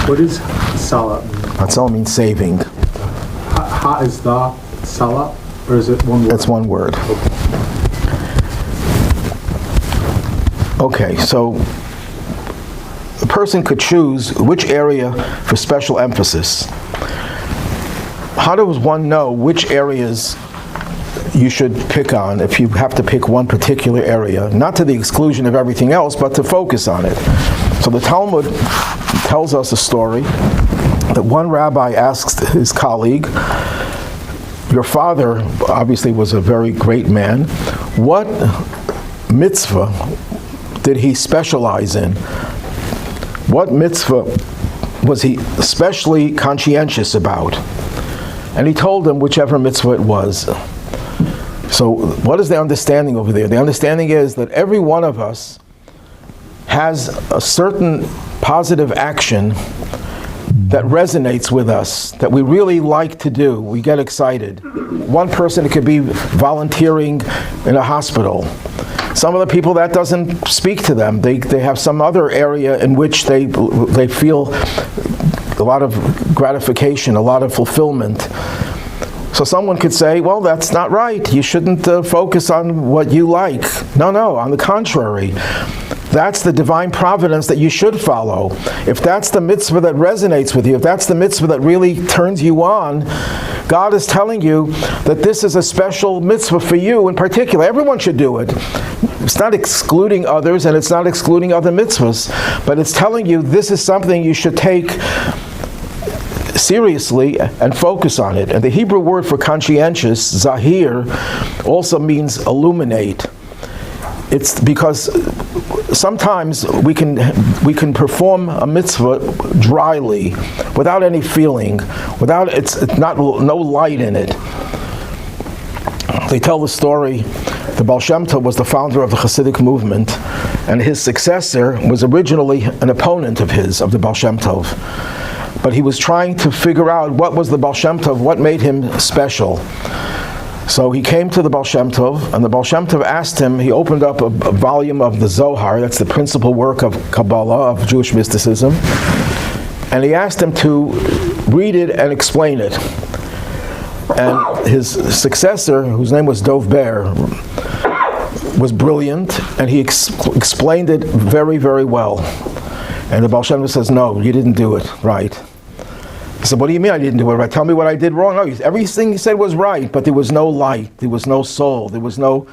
What is Salah? Hatzalah means saving. Ha is the Salah, or is it one word? It's one word. Okay, so a person could choose which area for special emphasis. How does one know which areas you should pick on if you have to pick one particular area? Not to the exclusion of everything else, but to focus on it. So the Talmud tells us a story that one rabbi asked his colleague, your father obviously was a very great man, what mitzvah did he specialize in? What mitzvah was he especially conscientious about? And he told him whichever mitzvah it was. So what is the understanding over there? The understanding is that every one of us has a certain positive action that resonates with us, that we really like to do. We get excited. One person, it could be volunteering in a hospital. Some of the people, that doesn't speak to them. They have some other area in which they feel a lot of gratification, a lot of fulfillment. So someone could say, well, that's not right. You shouldn't focus on what you like. No, on the contrary. That's the divine providence that you should follow. If that's the mitzvah that resonates with you, if that's the mitzvah that really turns you on, God is telling you that this is a special mitzvah for you in particular. Everyone should do it. It's not excluding others, and it's not excluding other mitzvahs, but it's telling you this is something you should take seriously and focus on it. And the Hebrew word for conscientious, zahir, also means illuminate. It's because sometimes we can perform a mitzvah dryly, without any feeling, without it's not no light in it. They tell the story. The Baal Shem Tov was the founder of the Hasidic movement, and his successor was originally an opponent of the Baal Shem Tov. But he was trying to figure out what was the Baal Shem Tov, what made him special. So he came to the Baal Shem Tov, and the Baal Shem Tov asked him, he opened up a volume of the Zohar, that's the principal work of Kabbalah, of Jewish mysticism, and he asked him to read it and explain it. And his successor, whose name was Dov Ber, was brilliant, and he explained it very, very well. And the Baal Shem Tov says, no, you didn't do it right. He said, what do you mean I didn't do it right? Tell me what I did wrong. No, everything he said was right, but there was no light, there was no soul, there was no...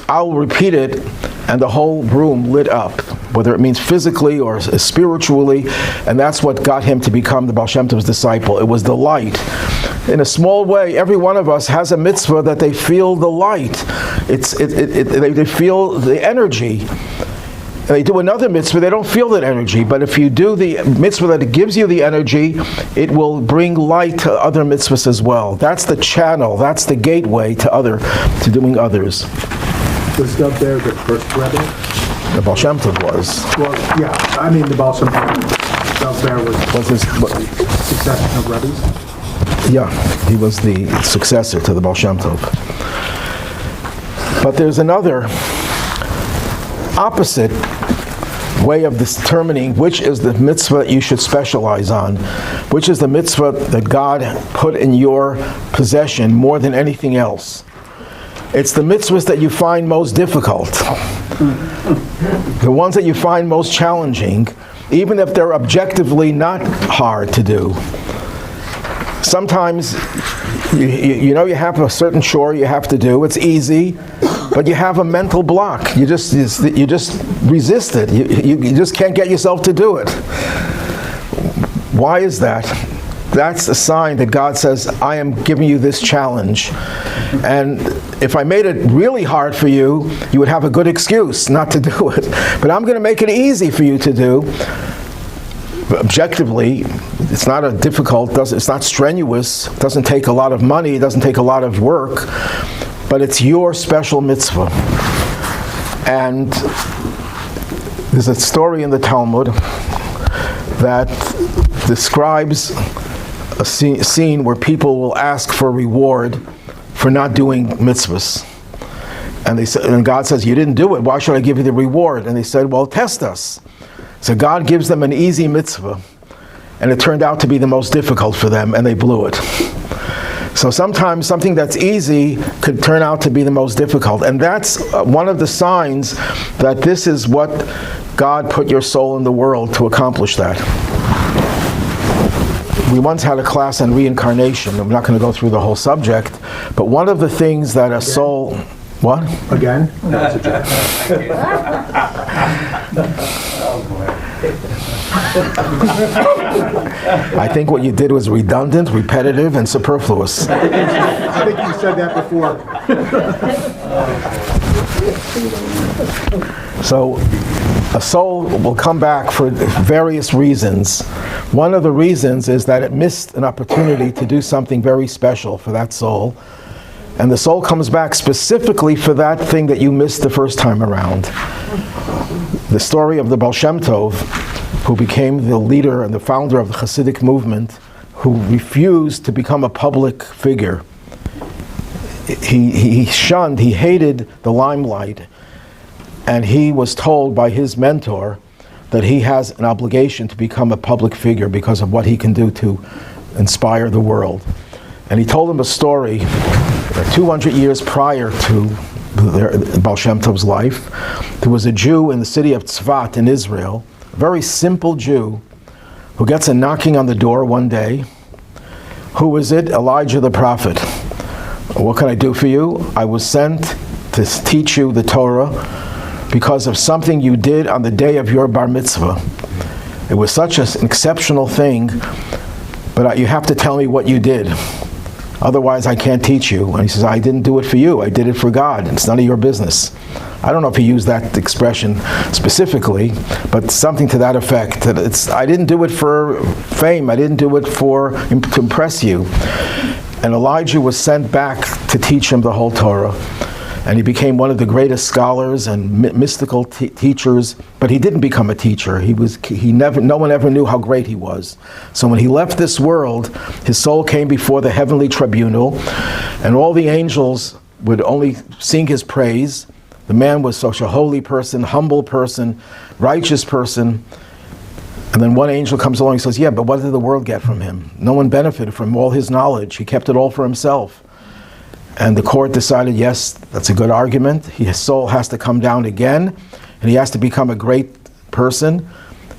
I'll repeat it, and the whole room lit up, whether it means physically or spiritually, and that's what got him to become the Baal Shem Tov's disciple. It was the light. In a small way, every one of us has a mitzvah that they feel the light. They feel the energy. They do another mitzvah, they don't feel that energy. But if you do the mitzvah that gives you the energy, it will bring light to other mitzvahs as well. That's the channel, that's the gateway to doing others. Was Dov Ber the first Rebbe? The Baal Shem Tov was. Well, yeah, I mean the Baal Shem Tov. Dov Ber was his succession of Rebbe's? Yeah, he was the successor to the Baal Shem Tov. But there's another opposite way of determining which is the mitzvah you should specialize on, which is the mitzvah that God put in your possession more than anything else. It's the mitzvahs that you find most difficult, the ones that you find most challenging, even if they're objectively not hard to do. Sometimes you know you have a certain chore you have to do, it's easy, but you have a mental block. You just resist it. You just can't get yourself to do it. Why is that? That's a sign that God says, I am giving you this challenge. And if I made it really hard for you, you would have a good excuse not to do it. But I'm going to make it easy for you to do. Objectively, it's not it's not strenuous, it doesn't take a lot of money, it doesn't take a lot of work, but it's your special mitzvah. And there's a story in the Talmud that describes a scene where people will ask for reward for not doing mitzvahs. And God says, you didn't do it, why should I give you the reward? And they said, well, test us. So God gives them an easy mitzvah, and it turned out to be the most difficult for them, and they blew it. So sometimes something that's easy could turn out to be the most difficult, and that's one of the signs that this is what God put your soul in the world to accomplish that. We once had a class on reincarnation. I'm not going to go through the whole subject, but one of the things that a soul... What? Again? That's a joke. I think what you did was redundant, repetitive, and superfluous. I think you said that before. So, a soul will come back for various reasons. One of the reasons is that it missed an opportunity to do something very special for that soul. And the soul comes back specifically for that thing that you missed the first time around. The story of the Baal Shem Tov, who became the leader and the founder of the Hasidic movement, who refused to become a public figure. He hated the limelight, and he was told by his mentor that he has an obligation to become a public figure because of what he can do to inspire the world. And he told him a story 200 years prior to the Baal Shem Tov's life. There was a Jew in the city of Tzfat in Israel, a very simple Jew, who gets a knocking on the door one day. Who is it? Elijah the prophet. What can I do for you? I was sent to teach you the Torah because of something you did on the day of your bar mitzvah. It was such an exceptional thing, but you have to tell me what you did. Otherwise, I can't teach you. And he says, I didn't do it for you. I did it for God. It's none of your business. I don't know if he used that expression specifically, but something to that effect. That I didn't do it for fame. I didn't do it to impress you. And Elijah was sent back to teach him the whole Torah. And he became one of the greatest scholars and mystical teachers, but he didn't become a teacher. No one ever knew how great he was. So when he left this world, his soul came before the heavenly tribunal, and all the angels would only sing his praise. The man was such a holy person, humble person, righteous person. And then one angel comes along and says, yeah, but what did the world get from him? No one benefited from all his knowledge. He kept it all for himself. And the court decided, yes, that's a good argument. His soul has to come down again, and he has to become a great person.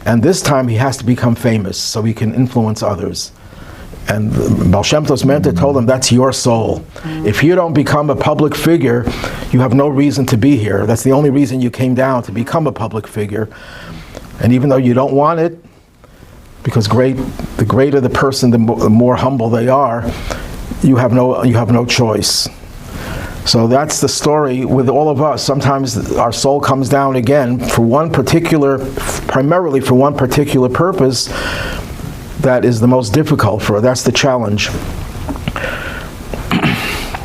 And this time he has to become famous so he can influence others. And Baal Shem Tov's mentor told him, that's your soul. If you don't become a public figure, you have no reason to be here. That's the only reason you came down, to become a public figure. And even though you don't want it, because the greater the person, the more humble they are, you have no choice. So that's the story with all of us. Sometimes our soul comes down again primarily for one particular purpose that is the most difficult for us. That's the challenge.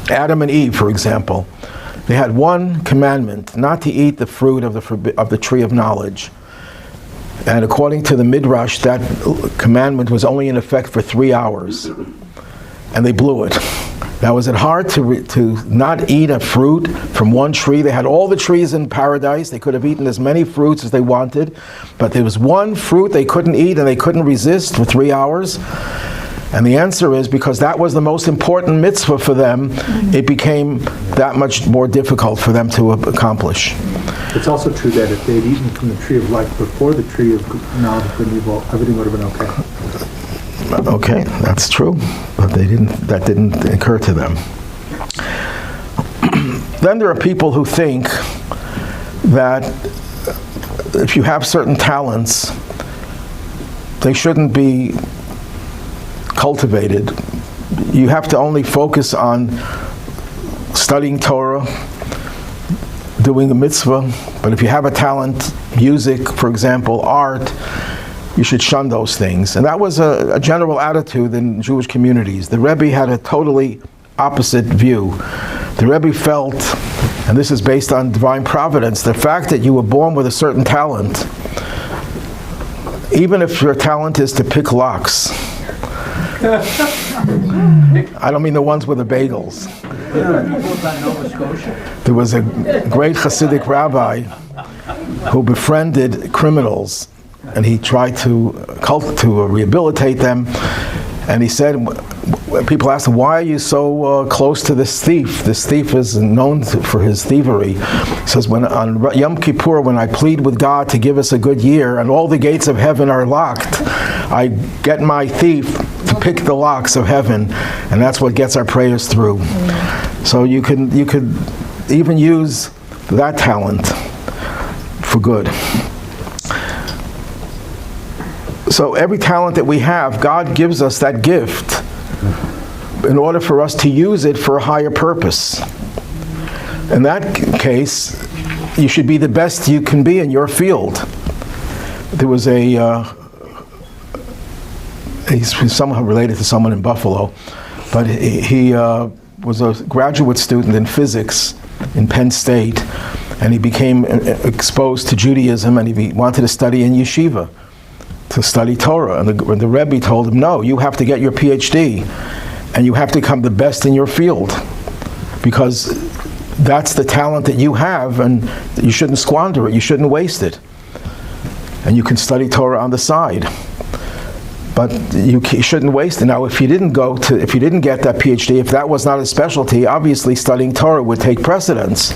Adam and Eve, for example, they had one commandment, not to eat the fruit of the tree of knowledge. And according to the Midrash, that commandment was only in effect for 3 hours. And they blew it. Now, was it hard to not eat a fruit from one tree? They had all the trees in paradise. They could have eaten as many fruits as they wanted. But there was one fruit they couldn't eat, and they couldn't resist for 3 hours. And the answer is because that was the most important mitzvah for them, it became that much more difficult for them to accomplish. It's also true that if they had eaten from the tree of life before the tree of knowledge of good and evil, everything would have been okay. Okay, that's true, but that didn't occur to them. Then there are people who think that if you have certain talents, they shouldn't be cultivated. You have to only focus on studying Torah, doing the mitzvah, but if you have a talent, music, for example, art, you should shun those things. And that was a general attitude in Jewish communities. The Rebbe had a totally opposite view. The Rebbe felt, and this is based on divine providence, the fact that you were born with a certain talent, even if your talent is to pick locks. I don't mean the ones with the bagels. There was a great Hasidic rabbi who befriended criminals, and he tried to rehabilitate them. And he said, people asked him, why are you so close to this thief? This thief is known for his thievery. He says, on Yom Kippur, when I plead with God to give us a good year and all the gates of heaven are locked, I get my thief to pick the locks of heaven, and that's what gets our prayers through. So you could even use that talent for good. So every talent that we have, God gives us that gift in order for us to use it for a higher purpose. In that case, you should be the best you can be in your field. There was he's somehow related to someone in Buffalo, but he was a graduate student in physics in Penn State, and he became exposed to Judaism, and he wanted to study in yeshiva, to study Torah. And the Rebbe told him, no, you have to get your PhD, and you have to become the best in your field, because that's the talent that you have, and you shouldn't squander it, you shouldn't waste it. And you can study Torah on the side, but you shouldn't waste it. Now, if you didn't get that PhD, if that was not a specialty, obviously studying Torah would take precedence.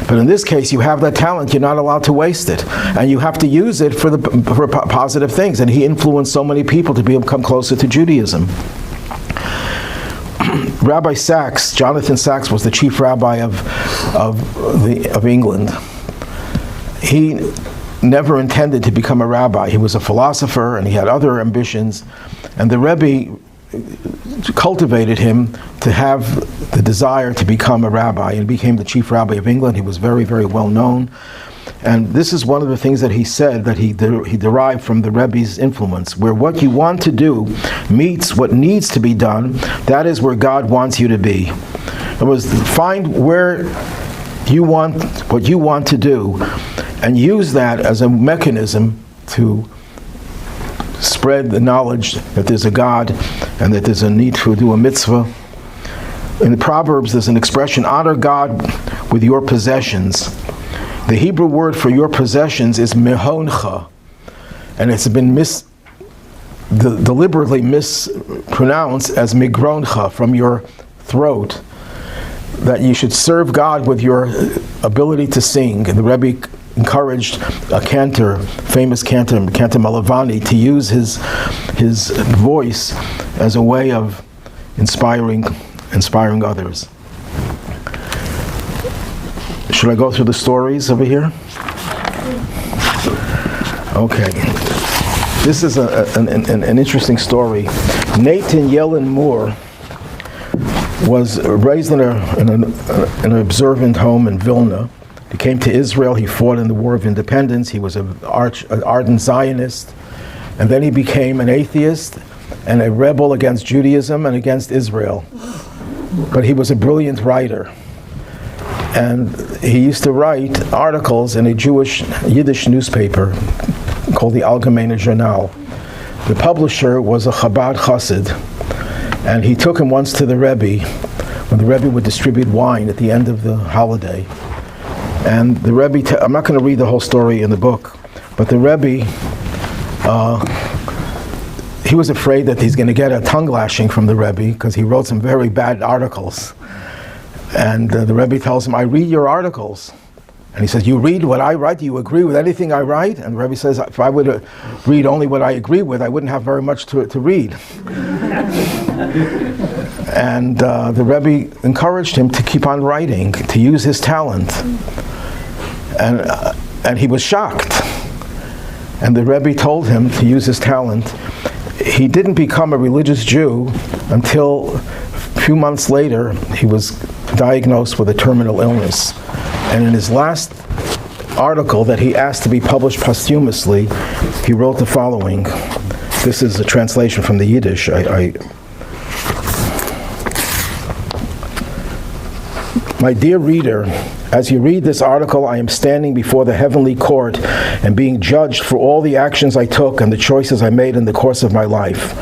But in this case, you have that talent, you're not allowed to waste it. And you have to use it for positive things. And he influenced so many people to become closer to Judaism. Rabbi Sachs, Jonathan Sachs, was the chief rabbi of England. He never intended to become a rabbi. He was a philosopher and he had other ambitions. And the Rebbe cultivated him to have the desire to become a rabbi, and became the chief rabbi of England. He was very, very well known. And this is one of the things that he said that he derived from the Rebbe's influence, where what you want to do meets what needs to be done, that is where God wants you to be. It was find where you want what you want to do, and use that as a mechanism to spread the knowledge that there's a God and that there's a need to do a mitzvah. In the Proverbs, there's an expression, honor God with your possessions. The Hebrew word for your possessions is mehoncha, and it's been deliberately mispronounced as migroncha, from your throat, that you should serve God with your ability to sing. And the Rebbe encouraged a cantor, famous cantor Malavani, to use his voice as a way of inspiring others. Should I go through the stories over here? Okay. This is an interesting story. Nathan Yellin-Mor was raised in an observant home in Vilna. He came to Israel. He fought in the War of Independence. He was an ardent Zionist. And then he became an atheist and a rebel against Judaism and against Israel. But he was a brilliant writer. And he used to write articles in a Jewish Yiddish newspaper called the Allgemeine Journal. The publisher was a Chabad Chassid, and he took him once to the Rebbe when the Rebbe would distribute wine at the end of the holiday. And the Rebbe, I'm not going to read the whole story in the book, but the Rebbe, he was afraid that he's going to get a tongue lashing from the Rebbe because he wrote some very bad articles. And the Rebbe tells him, I read your articles. And he says, you read what I write? Do you agree with anything I write? And the Rebbe says, if I would read only what I agree with, I wouldn't have very much to read. And the Rebbe encouraged him to keep on writing, to use his talent. And he was shocked. And the Rebbe told him to use his talent. He didn't become a religious Jew until a few months later. He was diagnosed with a terminal illness. And in his last article that he asked to be published posthumously, he wrote the following. This is a translation from the Yiddish. My dear reader, as you read this article, I am standing before the heavenly court and being judged for all the actions I took and the choices I made in the course of my life.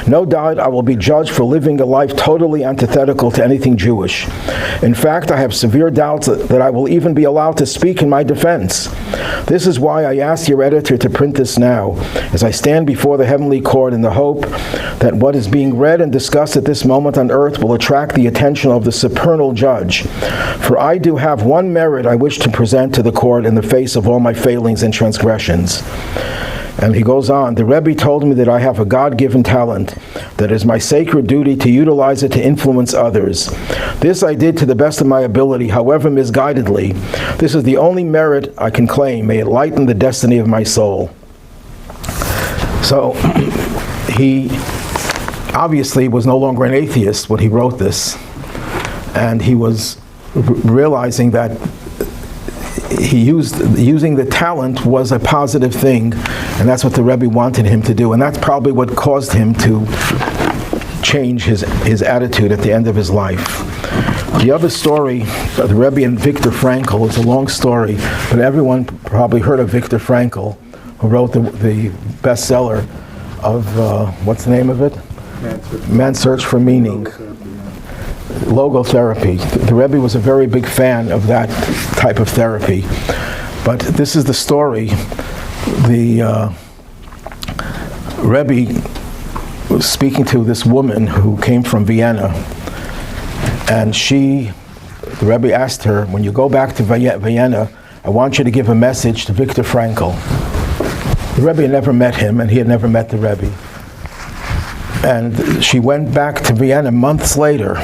No doubt I will be judged for living a life totally antithetical to anything Jewish. In fact, I have severe doubts that I will even be allowed to speak in my defense. This is why I asked your editor to print this now, as I stand before the heavenly court in the hope that what is being read and discussed at this moment on earth will attract the attention of the supernal judge. For I do have one merit I wish to present to the court in the face of all my failings and transgressions. And he goes on, the Rebbe told me that I have a God-given talent, that it is my sacred duty to utilize it to influence others. This I did to the best of my ability, however misguidedly. This is the only merit I can claim. May it lighten the destiny of my soul. So he obviously was no longer an atheist when he wrote this. And he was realizing that using the talent was a positive thing, and that's what the Rebbe wanted him to do, and that's probably what caused him to change his attitude at the end of his life. The other story, the Rebbe and Viktor Frankl, is a long story, but everyone probably heard of Viktor Frankl, who wrote the bestseller of, what's the name of it? Man's Search for Meaning. Logotherapy. The Rebbe was a very big fan of that type of therapy. But this is the story. The Rebbe was speaking to this woman who came from Vienna, and the Rebbe asked her, when you go back to Vienna, I want you to give a message to Viktor Frankl. The Rebbe had never met him, and he had never met the Rebbe. And she went back to Vienna months later,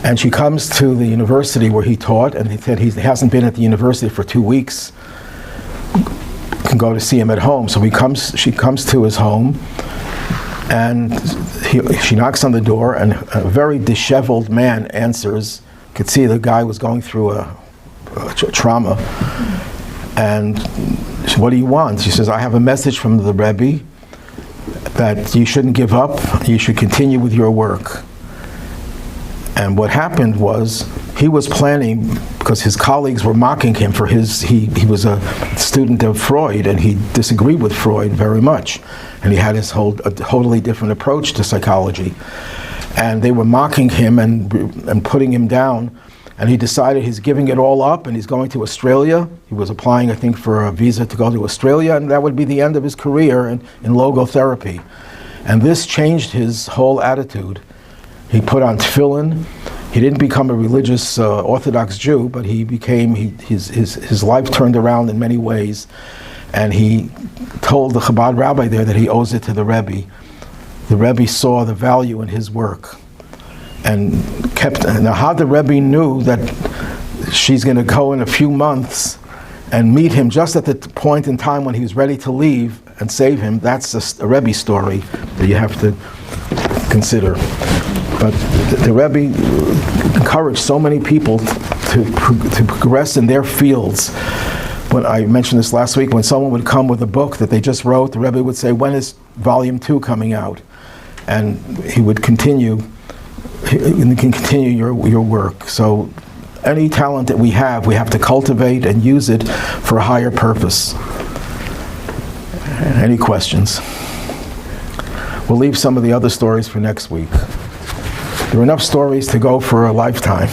and she comes to the university where he taught, and he said he hasn't been at the university for 2 weeks. Can go to see him at home. So she comes to his home, And she knocks on the door, and a very disheveled man answers. Could see the guy was going through a trauma. And what do you want? She says, I have a message from the Rebbe that you shouldn't give up, you should continue with your work. And what happened was, he was planning, because his colleagues were mocking him for he was a student of Freud, and he disagreed with Freud very much. And he had a totally different approach to psychology. And they were mocking him and putting him down. And he decided he's giving it all up, and he's going to Australia. He was applying, I think, for a visa to go to Australia, and that would be the end of his career in logotherapy. And this changed his whole attitude. He put on tefillin. He didn't become a religious Orthodox Jew, but he became, his life turned around in many ways. And he told the Chabad rabbi there that he owes it to the Rebbe. The Rebbe saw the value in his work. And now how the Rebbe knew that she's going to go in a few months and meet him just at the point in time when he was ready to leave and save him, that's a Rebbe story that you have to consider. But the Rebbe encouraged so many people to progress in their fields. When I mentioned this last week, when someone would come with a book that they just wrote, the Rebbe would say, when is volume 2 coming out? And he would continue your work. So any talent that we have to cultivate and use it for a higher purpose. Any questions? We'll leave some of the other stories for next week. There are enough stories to go for a lifetime.